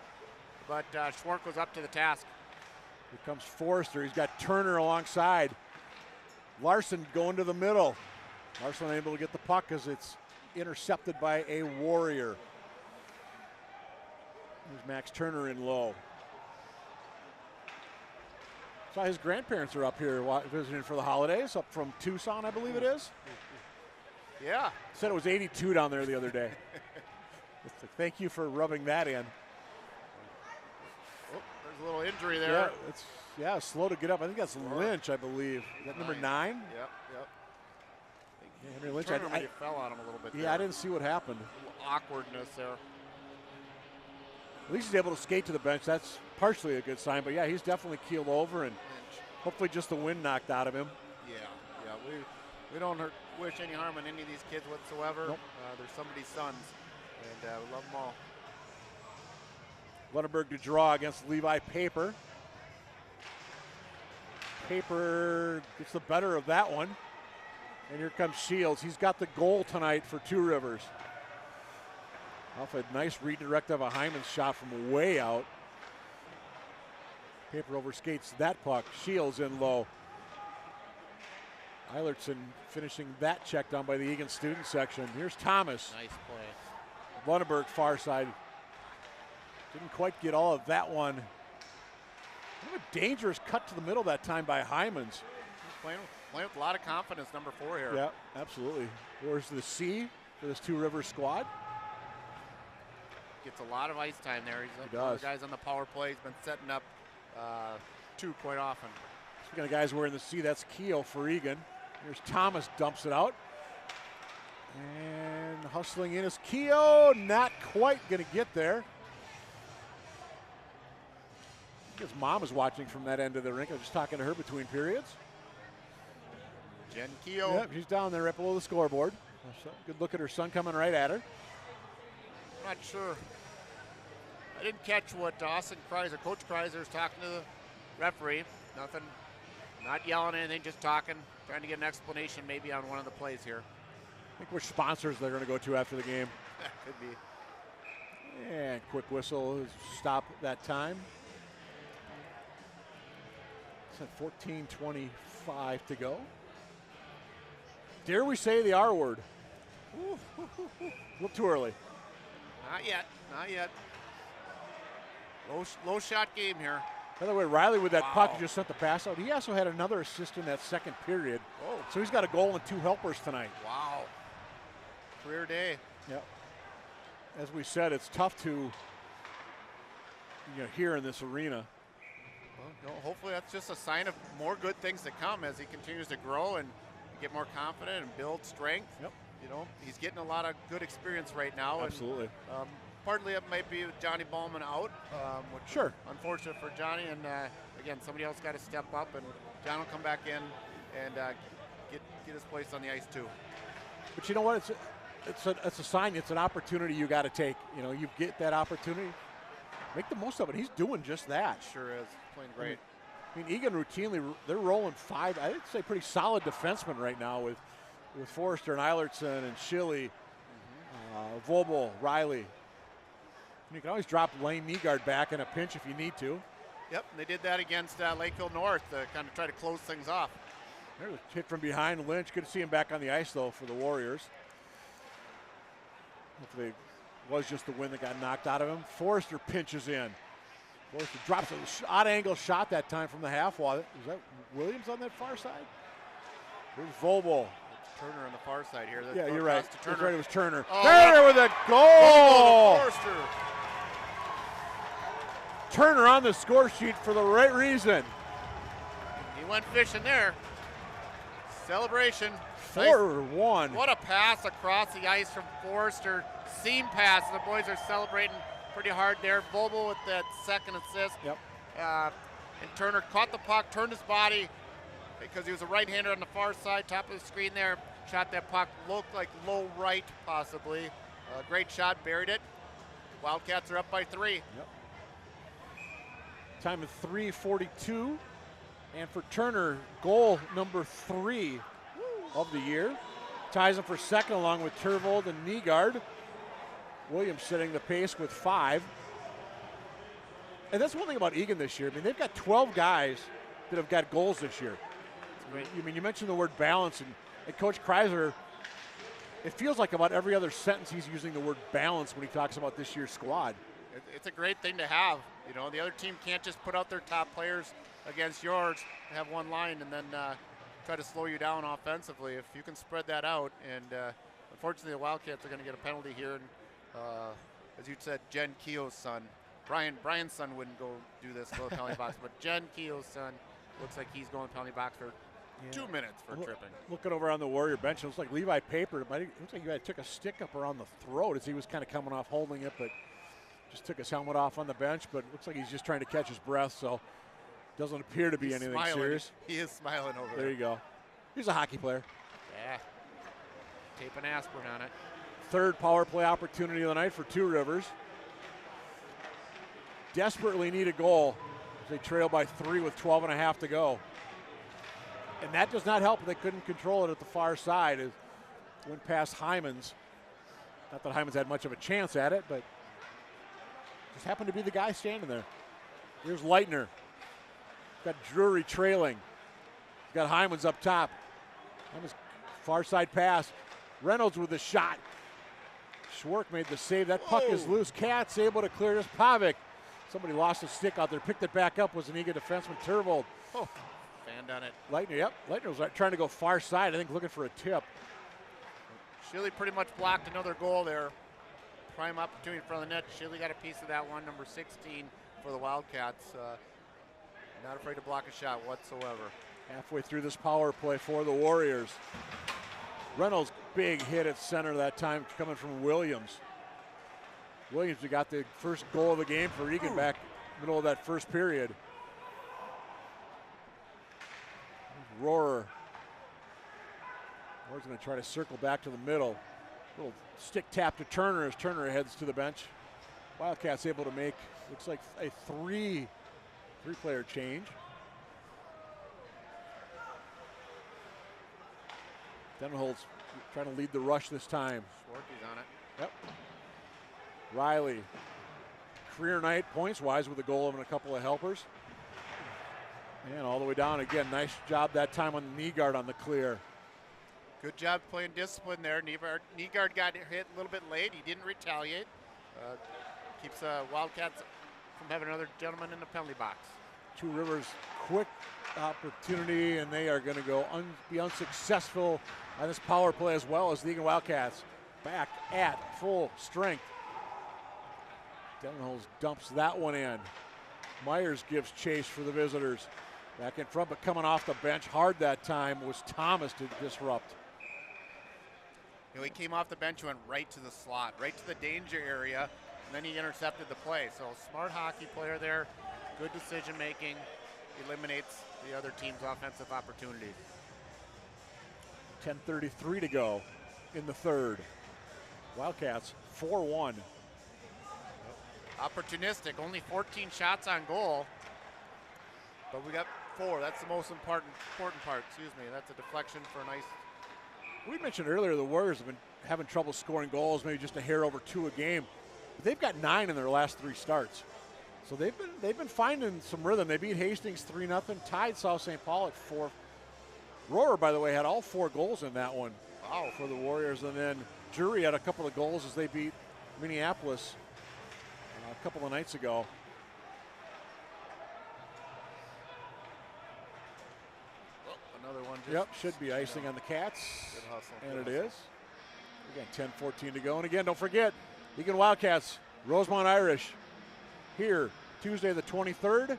But Schwartz was up to the task. Here comes Forrester. He's got Turner alongside. Larson going to the middle. Larson unable to get the puck as it's intercepted by a Warrior. There's Max Turner in low. So his grandparents are up here visiting for the holidays, up from Tucson, I believe it is. Yeah. Said it was 82 down there the other day. Thank you for rubbing that in. Oh, there's a little injury there. Yeah, it's slow to get up. I think that's Lynch, I believe. Is that number 9? Yep. Yeah, Henry Lynch. Turner maybe fell on him a little bit. Yeah, there. I didn't see what happened. A little awkwardness there. At least he's able to skate to the bench. That's partially a good sign. But yeah, he's definitely keeled over, and hopefully just the wind knocked out of him. Yeah. We don't wish any harm on any of these kids whatsoever. Nope. They're somebody's sons, and we love them all. Lunenburg to draw against Levi Paper. Paper gets the better of that one. And here comes Shields. He's got the goal tonight for Two Rivers. Off a nice redirect of a Hyman's shot from way out. Paper overskates that puck. Shields in low. Eilertson finishing that check down by the Eagan student section. Here's Thomas. Nice play. Lunenburg far side. Didn't quite get all of that one. What a dangerous cut to the middle that time by Hyman's. Playing with a lot of confidence, number 4 here. Yeah, absolutely. Where's the C for this Two Rivers squad? Gets a lot of ice time there. He does. Guys on the power play. He's been setting up 2 quite often. Speaking of guys wearing the C, that's Keel for Eagan. Here's Thomas, dumps it out. And hustling in is Keo, not quite going to get there. His mom is watching from that end of the rink. I was just talking to her between periods. Jen Keo. Yep, she's down there right below the scoreboard. Good look at her son coming right at her. Not sure. I didn't catch what Austin Kreiser, Coach Kreiser, is talking to the referee. Nothing Not yelling anything, just talking, trying to get an explanation maybe on one of the plays here. I think which sponsors they're going to go to after the game. Could be. And quick whistle, stop that time. It's at 14:25 to go. Dare we say the R word? A little too early. Not yet, not yet. Low shot game here. By the way, Riley with that puck just sent the pass out. He also had another assist in that second period. Oh. So he's got a goal and 2 helpers tonight. Wow. Career day. Yep. As we said, it's tough to hear in this arena. Well, no, hopefully that's just a sign of more good things to come as he continues to grow and get more confident and build strength. Yep. He's getting a lot of good experience right now. Absolutely. And, partly it might be with Johnny Ballman out, which sure. Unfortunate for Johnny. And again, somebody else got to step up, and John will come back in and get his place on the ice too. But you know what? It's a sign. It's an opportunity you got to take. You get that opportunity, make the most of it. He's doing just that. Sure is. Playing great. I mean, Eagan routinely, they're rolling 5. I'd say pretty solid defensemen right now with Forrester and Eilertson and Schilly, Vobel, Riley. You can always drop Lane Nygaard back in a pinch if you need to. Yep, they did that against Lakeville North to kind of try to close things off. There's a hit from behind Lynch. Good to see him back on the ice, though, for the Warriors. Hopefully it was just the wind that got knocked out of him. Forrester pinches in. Forrester drops an odd-angle shot that time from the half wall. Is that Williams on that far side? Here's Vobel. Turner on the far side here. Yeah, you're right. Turner. That's right, it was Turner. Oh, Turner with a goal! Forrester. Turner on the score sheet for the right reason. He went fishing there. Celebration. 4-1. What a pass across the ice from Forrester. Seam pass. The boys are celebrating pretty hard there. Vobel with that second assist. Yep. And Turner caught the puck, turned his body because he was a right-hander on the far side, top of the screen there. Shot that puck, looked like low right possibly. Great shot, buried it. Wildcats are up by 3. Yep. Time of 3:42. And for Turner, goal number 3 of the year. Ties him for second along with Tervold and Nygaard. Williams setting the pace with 5. And that's one thing about Eagan this year. I mean, they've got 12 guys that have got goals this year. You mentioned the word balance, and Coach Kreiser, it feels like about every other sentence he's using the word balance when he talks about this year's squad. It's a great thing to have. The other team can't just put out their top players against yours, have one line, and then try to slow you down offensively. If you can spread that out, and unfortunately the Wildcats are going to get a penalty here. And as you said, Jen Keogh's son, Brian's son wouldn't go do this, go to the penalty box, but Jen Keogh's son looks like he's going to the penalty box for 2 minutes for tripping. Looking over on the Warrior bench, it looks like Levi Paper. It looks like he took a stick up around the throat as he was kind of coming off holding it, but just took his helmet off on the bench. But it looks like he's just trying to catch his breath, so doesn't appear to be anything serious. He is smiling over there. There you go. He's a hockey player. Yeah. Taping aspirin on it. Third power play opportunity of the night for Two Rivers. Desperately need a goal. They trail by 3 with 12.5 to go. And that does not help. They couldn't control it at the far side. It went past Hyman's. Not that Hyman's had much of a chance at it, but just happened to be the guy standing there. Here's Leitner. Got Drury trailing. He's got Hyman's up top. Hyman's far side pass. Reynolds with the shot. Schwark made the save. That puck is loose. Katz able to clear this. Pavic. Somebody lost a stick out there. Picked it back up. Was an Eagan defenseman. Tervold. Oh, fanned on it. Leitner, yep. Leitner was trying to go far side, I think, looking for a tip. Shilly pretty much blocked another goal there. Prime opportunity in front of the net. Shilly got a piece of that one, number 16 for the Wildcats. Not afraid to block a shot whatsoever. Halfway through this power play for the Warriors. Reynolds, big hit at center that time coming from Williams. Williams who got the first goal of the game for Eagan back middle of that first period. Rohrer. Rohrer's going to try to circle back to the middle. Little stick tap to Turner as Turner heads to the bench. Wildcats able to make, looks like a three-player change. Denholz trying to lead the rush this time. Schwartzy's on it. Yep. Riley, career night points-wise with a goal and a couple of helpers. And all the way down again. Nice job that time on the knee guard on the clear. Good job playing discipline there. Nygaard got hit a little bit late. He didn't retaliate. Keeps Wildcats from having another gentleman in the penalty box. Two Rivers, quick opportunity, and they are going to be unsuccessful on this power play as well as the Eagan Wildcats back at full strength. Denholz dumps that one in. Myers gives chase for the visitors. Back in front, but coming off the bench hard that time was Thomas to disrupt. You know, he came off the bench and went right to the slot, right to the danger area, and then he intercepted the play. So smart hockey player there, good decision making, eliminates the other team's offensive opportunities. 10:33 to go in the third. Wildcats 4-1. Opportunistic, only 14 shots on goal, but we got 4. That's the most important part. Excuse me. That's a deflection for a nice. We mentioned earlier the Warriors have been having trouble scoring goals, maybe just a hair over 2 a game. But they've got 9 in their last 3 starts, so they've been finding some rhythm. They beat Hastings 3-0, tied South St. Paul at 4. Rohrer, by the way, had all 4 goals in that one. Wow. For the Warriors, and then Drury had a couple of goals as they beat Minneapolis a couple of nights ago. Another one. Yep, should be icing on the Cats. Good hustle. And it is. Again, 10-14 to go. And again, don't forget, Eagan Wildcats, Rosemont Irish, here Tuesday the 23rd.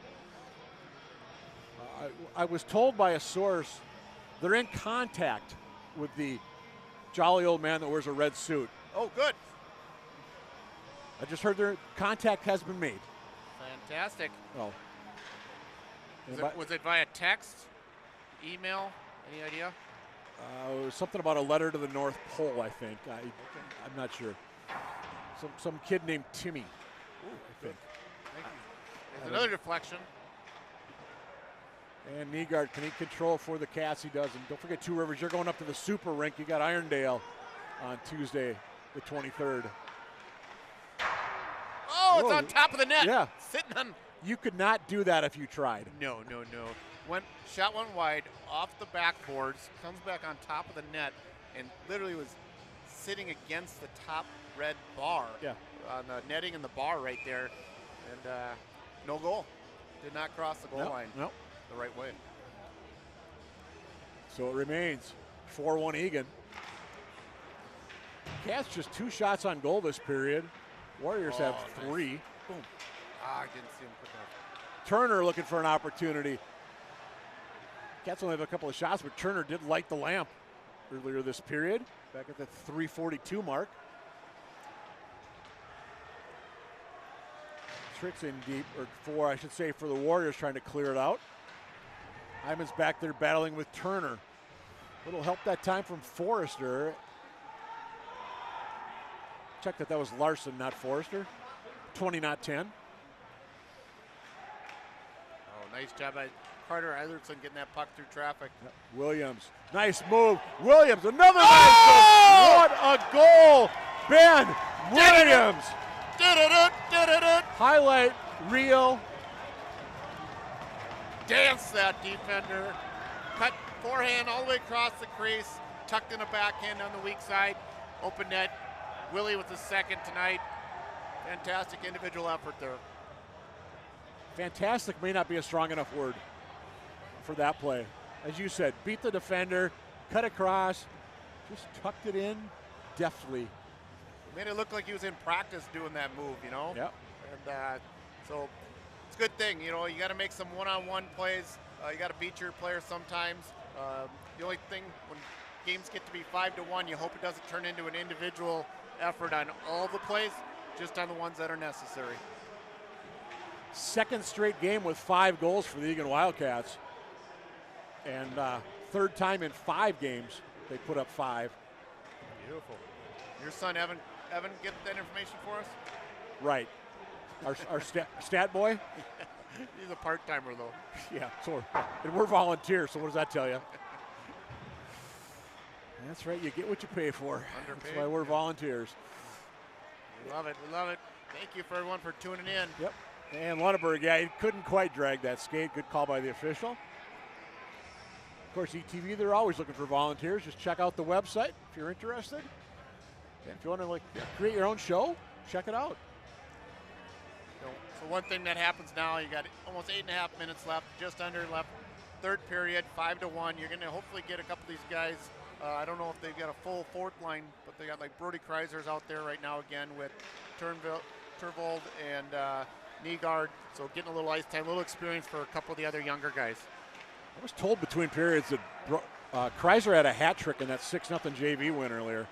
I was told by a source they're in contact with the jolly old man that wears a red suit. Oh, good. I just heard their contact has been made. Fantastic. Oh. Was it via text, email? Any idea? Something about a letter to the North Pole, I think. I'm not sure. Some kid named Timmy. Ooh, I think. Thank you. There's another deflection. And Nygaard can he control for the Cats? He does. And don't forget, Two Rivers, you're going up to the Super Rink. You got Irondale on Tuesday, the 23rd. Oh, it's on top of the net. Yeah. Sitting on. You could not do that if you tried. No. Shot went wide, off the backboards, comes back on top of the net, and literally was sitting against the top red bar. Yeah. On the netting in the bar right there. And no goal. Did not cross the goal line. Nope. The right way. So it remains 4-1 Eagan. Cats just 2 shots on goal this period. Warriors have 3. Nice. Boom. I didn't see him quick enough. Turner looking for an opportunity. Cats only have a couple of shots, but Turner did light the lamp earlier this period, back at the 3:42 mark. Tricks in deep, or 4, I should say, for the Warriors trying to clear it out. Hyman's back there battling with Turner. Little help that time from Forrester. Check that was Larson, not Forrester. 20, not 10. Oh, nice job by Carter Eitherson getting that puck through traffic. Williams, nice move. Williams, another nice move. What a goal. Ben Williams. Highlight reel. Dance that defender. Cut forehand all the way across the crease. Tucked in a backhand on the weak side. Open net. Willie with the second tonight. Fantastic individual effort there. Fantastic may not be a strong enough word for that play. As you said, beat the defender, cut across, just tucked it in deftly. Made it look like he was in practice doing that move, you know? Yep. And so it's a good thing, you know, you got to make some one-on-one plays. You got to beat your players sometimes. The only thing when games get to be 5-1, you hope it doesn't turn into an individual effort on all the plays, just on the ones that are necessary. Second straight game with 5 goals for the Eagan Wildcats. And third time in 5 games they put up 5. Beautiful. Your son, Evan, get that information for us? Right. Our stat boy? He's a part-timer, though. Yeah, and we're volunteers, so what does that tell you? That's right. You get what you pay for. Underpaid. That's why we're volunteers. We love it. We love it. Thank you for everyone for tuning in. Yep. And Lunenburg, yeah, he couldn't quite drag that skate. Good call by the official. Of course, ETV, they're always looking for volunteers. Just check out the website if you're interested. And if you want to create your own show, check it out. So one thing that happens now, you got almost 8.5 minutes left, just under left. Third period, 5-1. You're going to hopefully get a couple of these guys. I don't know if they've got a full fourth line, but they got like Brody Kreiser's out there right now again with Turvold and Nygaard. So getting a little ice time, a little experience for a couple of the other younger guys. I was told between periods that Kreiser had a hat trick in that 6-0 JV win earlier.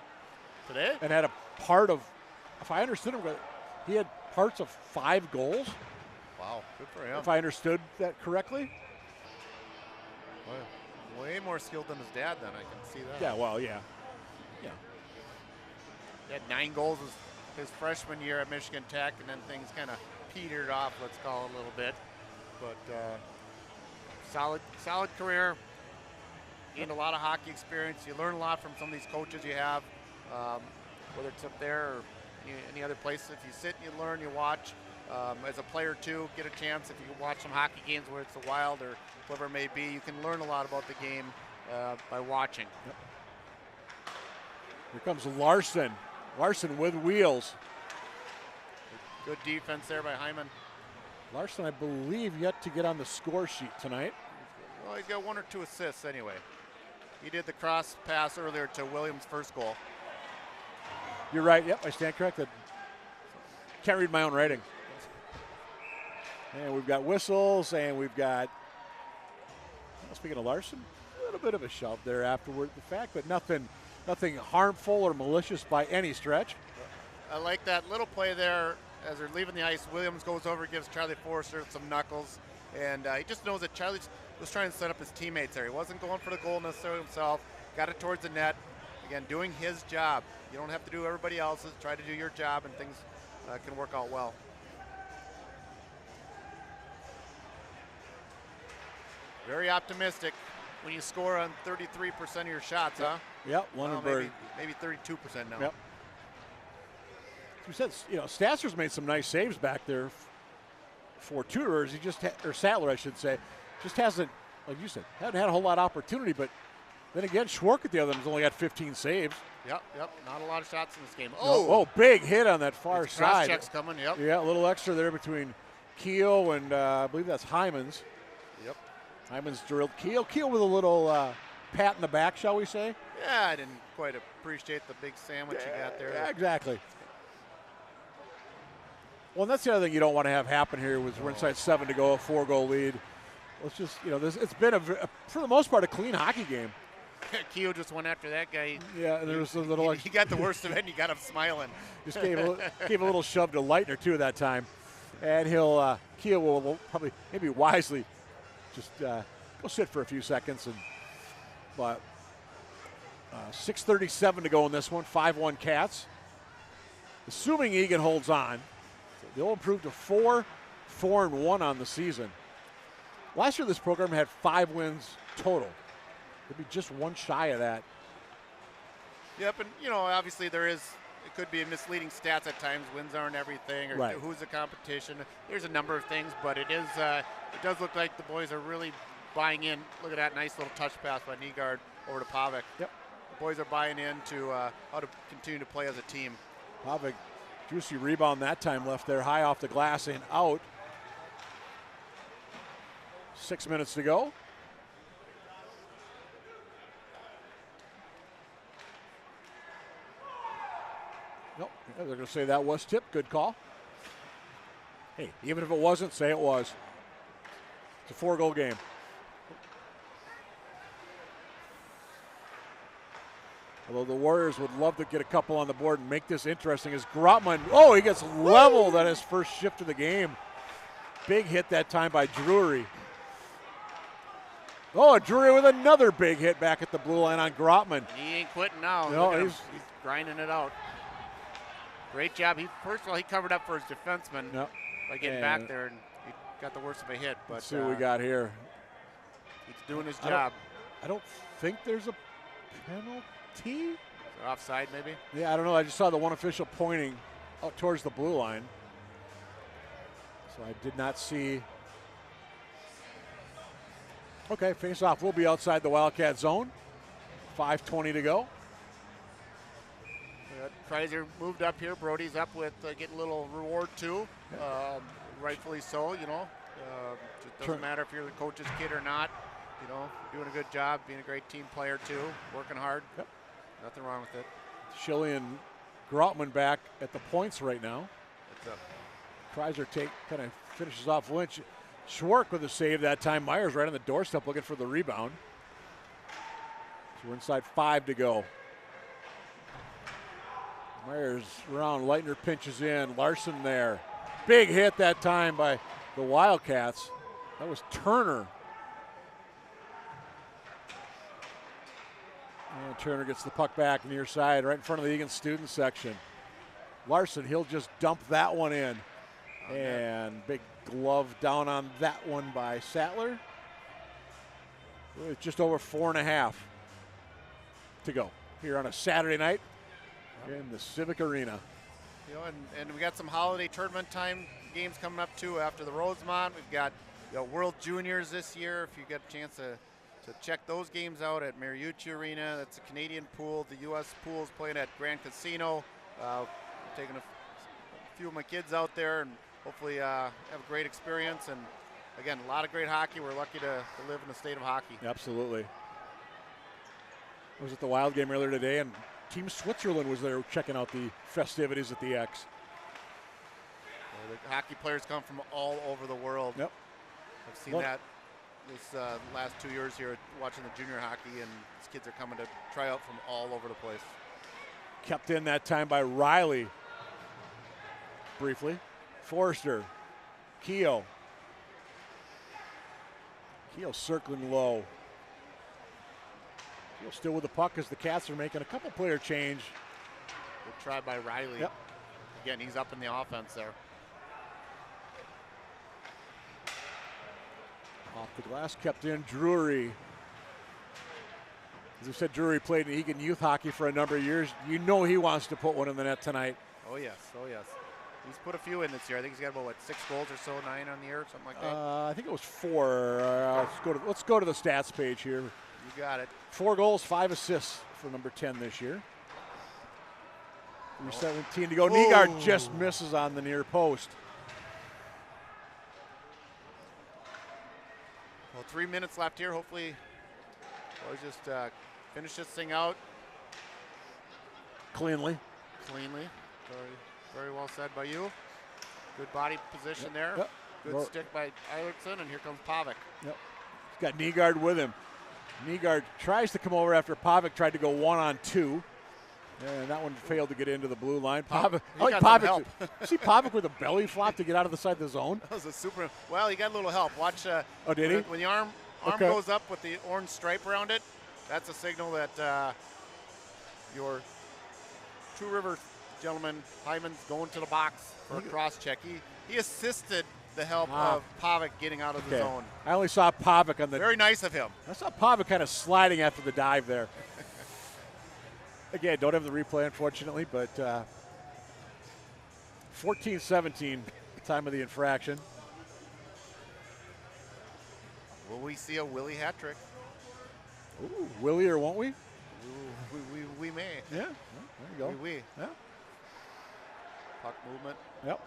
Today? And had a part of, if I understood him, he had parts of 5 goals. Wow, good for him. If I understood that correctly. Way more skilled than his dad then, I can see that. Yeah, well, yeah. He had 9 goals his freshman year at Michigan Tech, and then things kind of petered off, let's call it a little bit. But solid career. Gained a lot of hockey experience. You learn a lot from some of these coaches you have, whether it's up there or any other place. If you sit and you learn, you watch. As a player too, get a chance if you watch some hockey games where it's the Wild or whatever it may be, you can learn a lot about the game by watching. Yep. Here comes Larson. Larson with wheels. Good defense there by Hyman. Larson, I believe, yet to get on the score sheet tonight. Well, he's got 1 or 2 assists anyway. He did the cross pass earlier to Williams' first goal. You're right. Yep, I stand corrected. Can't read my own writing. And we've got whistles, and we've got, speaking of Larson, a little bit of a shove there afterward. The fact that nothing harmful or malicious by any stretch. I like that little play there as they're leaving the ice. Williams goes over, gives Charlie Forrester some knuckles, and he just knows that Charlie was trying to set up his teammates there. He wasn't going for the goal necessarily himself. Got it towards the net. Again, doing his job. You don't have to do everybody else's. Try to do your job, and things can work out well. Very optimistic when you score on 33% of your shots, huh? Yep, Lunenburg. Maybe 32% now. Yep. We said, Stasser's made some nice saves back there for Tudors. He just or Sattler, I should say, just hasn't, like you said, hadn't had a whole lot of opportunity. But then again, Schwark at the other end has only got 15 saves. Yep. Not a lot of shots in this game. Oh, big hit on that far side. Cross checks coming. Yep. Yeah, a little extra there between Keel and I believe that's Hyman's. Yep. Hyman's drilled Keel. Keel with a little pat in the back, shall we say? Yeah, I didn't quite appreciate the big sandwich you got there. Yeah, exactly. Well, and that's the other thing you don't want to have happen here was we're inside 7 to go, a 4-goal lead. Let's just, it's been, for the most part, a clean hockey game. Keo just went after that guy. Yeah, and there was a little. He got the worst of it, and he got him smiling. Just gave a little shove to Leitner, too, that time. And Keo will probably, maybe wisely, just go sit for a few seconds. But 6:37 to go in this one, 5-1 Cats. Assuming Eagan holds on, they'll improve to 4-1 on the season. Last year, this program had 5 wins total. It'd be just one shy of that. Yep, and obviously it could be a misleading stats at times. Wins aren't everything, or right. Who's the competition. There's a number of things, but it does look like the boys are really buying in. Look at that nice little touch pass by Nygaard over to Pavic. Yep. The boys are buying into how to continue to play as a team. Pavic, juicy rebound that time, left there high off the glass and out. 6 minutes to go. Nope, they're going to say that was tipped. Good call. Hey, even if it wasn't, say it was. It's a 4-goal game. Although the Warriors would love to get a couple on the board and make this interesting as Grotman, he gets leveled on his first shift of the game. Big hit that time by Drury. Drury with another big hit back at the blue line on Grotman. He ain't quitting now. No, he's grinding it out. Great job. First of all, he covered up for his defenseman by getting back there, and he got the worst of a hit. But let's see what we got here. He's doing his job. I don't think there's a penalty. penalty. Offside, maybe? Yeah, I don't know. I just saw the one official pointing out towards the blue line. So I did not see. Okay, face-off will be outside the Wildcat zone. 5:20 to go. Kreiser moved up here. Brody's up with getting a little reward too. Rightfully so, you know. It doesn't matter if you're the coach's kid or not. You know, doing a good job, being a great team player too, working hard. Yep. Nothing wrong with it. Shilly and Grotman back at the points right now. What's up? Kreiser kind of finishes off Lynch. Schwark with a save that time. Myers right on the doorstep looking for the rebound. So we're inside 5 to go. Myers around, Leitner pinches in, Larson there. Big hit that time by the Wildcats. That was Turner. And Turner gets the puck back near side, right in front of the Eagan student section. Larson, he'll just dump that one in. And big glove down on that one by Sattler. It's just over 4.5 to go here on a Saturday night in the Civic Arena. You know, and we got some holiday tournament time games coming up too after the Rosemont. We've got World Juniors this year. If you get a chance to check those games out at Mariucci Arena, that's a Canadian pool. The U.S. pool's playing at Grand Casino. I'm taking a few of my kids out there and hopefully have a great experience. And again, a lot of great hockey. We're lucky to live in the state of hockey. Absolutely. I was at the Wild game earlier today, and Team Switzerland was there checking out the festivities at the X. The hockey players come from all over the world. Yep. I've seen that this last 2 years here watching the junior hockey, and these kids are coming to try out from all over the place. Kept in that time by Riley. Briefly. Forrester. Keogh. Keogh circling low. Keogh still with the puck as the Cats are making a couple player change. Good try by Riley. Yep. Again, he's up in the offense there. Off the glass, kept in Drury. As I said, Drury played in Eagan youth hockey for a number of years. You know he wants to put one in the net tonight. Oh yes, oh yes. He's put a few in this year. I think he's got about 6 goals or so, 9 on the year, something like that. I think it was 4. Let's go to the stats page here. You got it. 4 goals, 5 assists for number 10 this year. 3:17 to go. Whoa. Nygaard just misses on the near post. Well, 3 minutes left here. Hopefully, we'll just finish this thing out Cleanly. Very well said by you. Good body position there. Yep. Good stick by Eilertson, and here comes Pavic. Yep. He's got Nygaard with him. Nygaard tries to come over after Pavic tried to go 1-on-2. And that one failed to get into the blue line. Pavic, see Pavic with a belly flop to get out of the side of the zone? That was a super. Well, he got a little help. Watch. Oh, did he? When the arm goes up with the orange stripe around it, that's a signal that your Two River gentleman, Hyman's going to the box for a cross check. He assisted the help of Pavic getting out of the zone. I only saw Pavic on the. Very nice of him. I saw Pavic kind of sliding after the dive there. Again, don't have the replay, unfortunately, but 14-17, time of the infraction. Will we see a Willie hat trick? Ooh, Willie or won't we? Ooh, we may. Yeah, well, there you go. Yeah. Puck movement. Yep.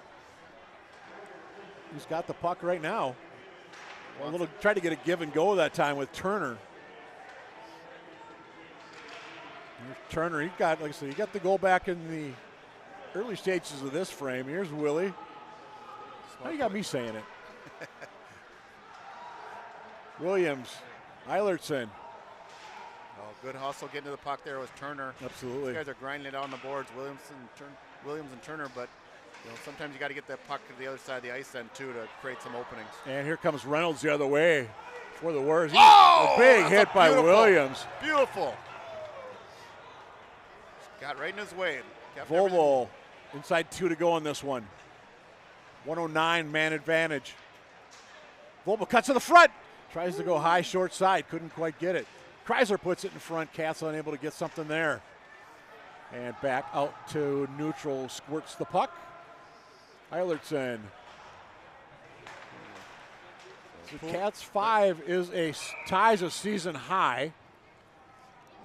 He's got the puck right now. Tried to get a give and go that time with Turner. Here's Turner, he got the goal back in the early stages of this frame. Here's Willie. Now you got me saying it. Williams, Eilertson. Oh, good hustle getting to the puck there was Turner. Absolutely. These guys are grinding it out on the boards, Williams and Turner, but sometimes you got to get that puck to the other side of the ice then too to create some openings. And here comes Reynolds the other way for the Warriors. Oh! A big hit by Williams. Beautiful. Got right in his way. Volvo inside 2 to go on this one. 109 man advantage. Volvo cuts to the front. Tries to go high short side. Couldn't quite get it. Chrysler puts it in front. Cats unable to get something there. And back out to neutral, squirts the puck. Eilertson. So Cats 5 ties a season high.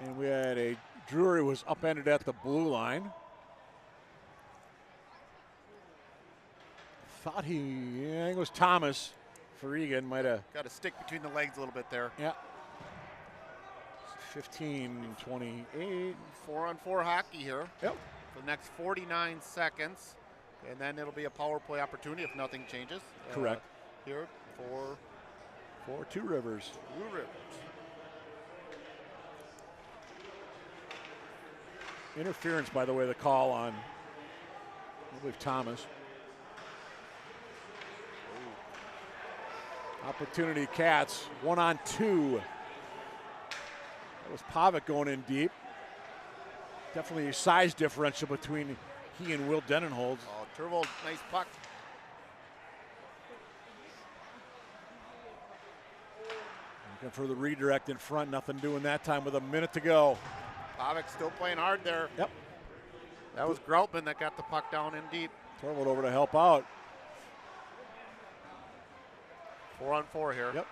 And we had a Drury was upended at the blue line. Thought I think it was Thomas for Eagan. Might have got a stick between the legs a little bit there. Yeah. 15-28. 4-on-4 hockey here. Yep. For the next 49 seconds. And then it'll be a power play opportunity if nothing changes. Correct. Here for Two Rivers. Two Rivers. Interference, by the way, the call on, I believe, Thomas. Opportunity Cats, 1-on-2. That was Pavic going in deep. Definitely a size differential between he and Will Denenholz. Oh, Turvold, nice puck. Looking for the redirect in front, nothing doing that time with a minute to go. Pavic still playing hard there. Yep. That was Groutman that got the puck down in deep. Turvold over to help out. 4-on-4 here. Yep.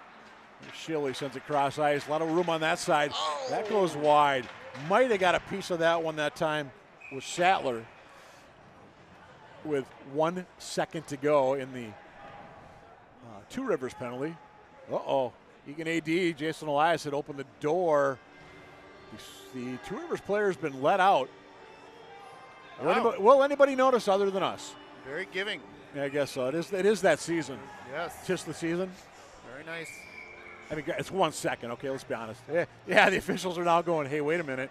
Shilly sends it cross ice. A lot of room on that side. Oh. That goes wide. Might have got a piece of that one that time with Sattler with 1 second to go in the Two Rivers penalty. Uh-oh. Eagan AD, Jason Elias had opened the door. The Two Rivers player has been let out. Wow. Will anybody notice other than us? Very giving. Yeah, I guess so. It is that season. Yes. Just the season. Very nice. I mean, it's 1 second. Okay, let's be honest. Yeah, the officials are now going, hey, wait a minute.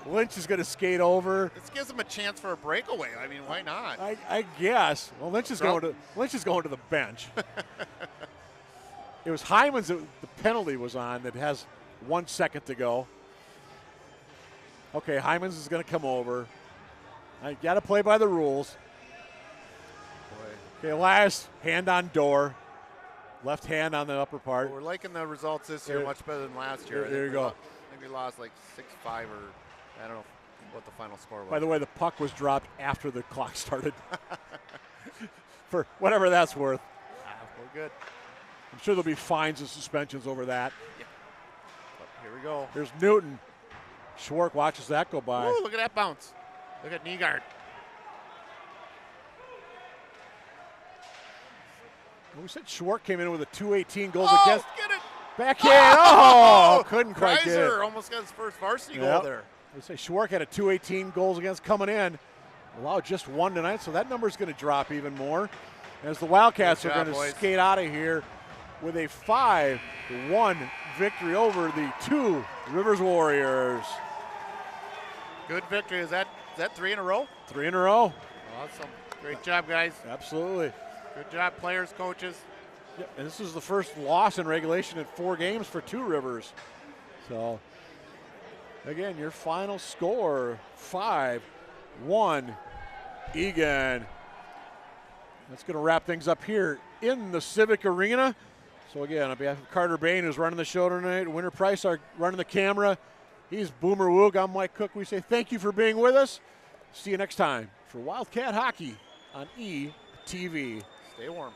Lynch is going to skate over. This gives him a chance for a breakaway. I mean, why not? I guess. Well, Lynch is going to the bench. It was Hyman's that the penalty was on that has 1 second to go. Okay, Hyman's is going to come over. I got to play by the rules. Okay, last hand on door. Left hand on the upper part. Well, we're liking the results this year much better than last year. There you go. I think we lost like 6-5 or I don't know what the final score was. By the way, the puck was dropped after the clock started. For whatever that's worth. We're good. I'm sure there'll be fines and suspensions over that. Yeah. Here we go. Here's Newton. Schwark watches that go by. Ooh, look at that bounce. Look at Nygaard. We said Schwark came in with a 218 goals against. Get it. Backhand. Oh, couldn't quite get it. Kaiser almost got his first varsity goal there. We say Schwark had a 218 goals against coming in. Allowed just 1 tonight, so that number's going to drop even more. As the Wildcats are going to skate out of here with a 5-1 victory over the Two Rivers Warriors. Good victory. Is that 3 in a row? 3 in a row. Awesome. Great job, guys. Absolutely. Good job, players, coaches. Yep, and this is the first loss in regulation in 4 games for Two Rivers. So, again, your final score, 5-1 Eagan. That's going to wrap things up here in the Civic Arena. So, again, on behalf of Carter Bain, who's running the show tonight, Winter Price, are running the camera. He's Boomer Woog. I'm Mike Cook. We say thank you for being with us. See you next time for Wildcat Hockey on ETV. Stay warm.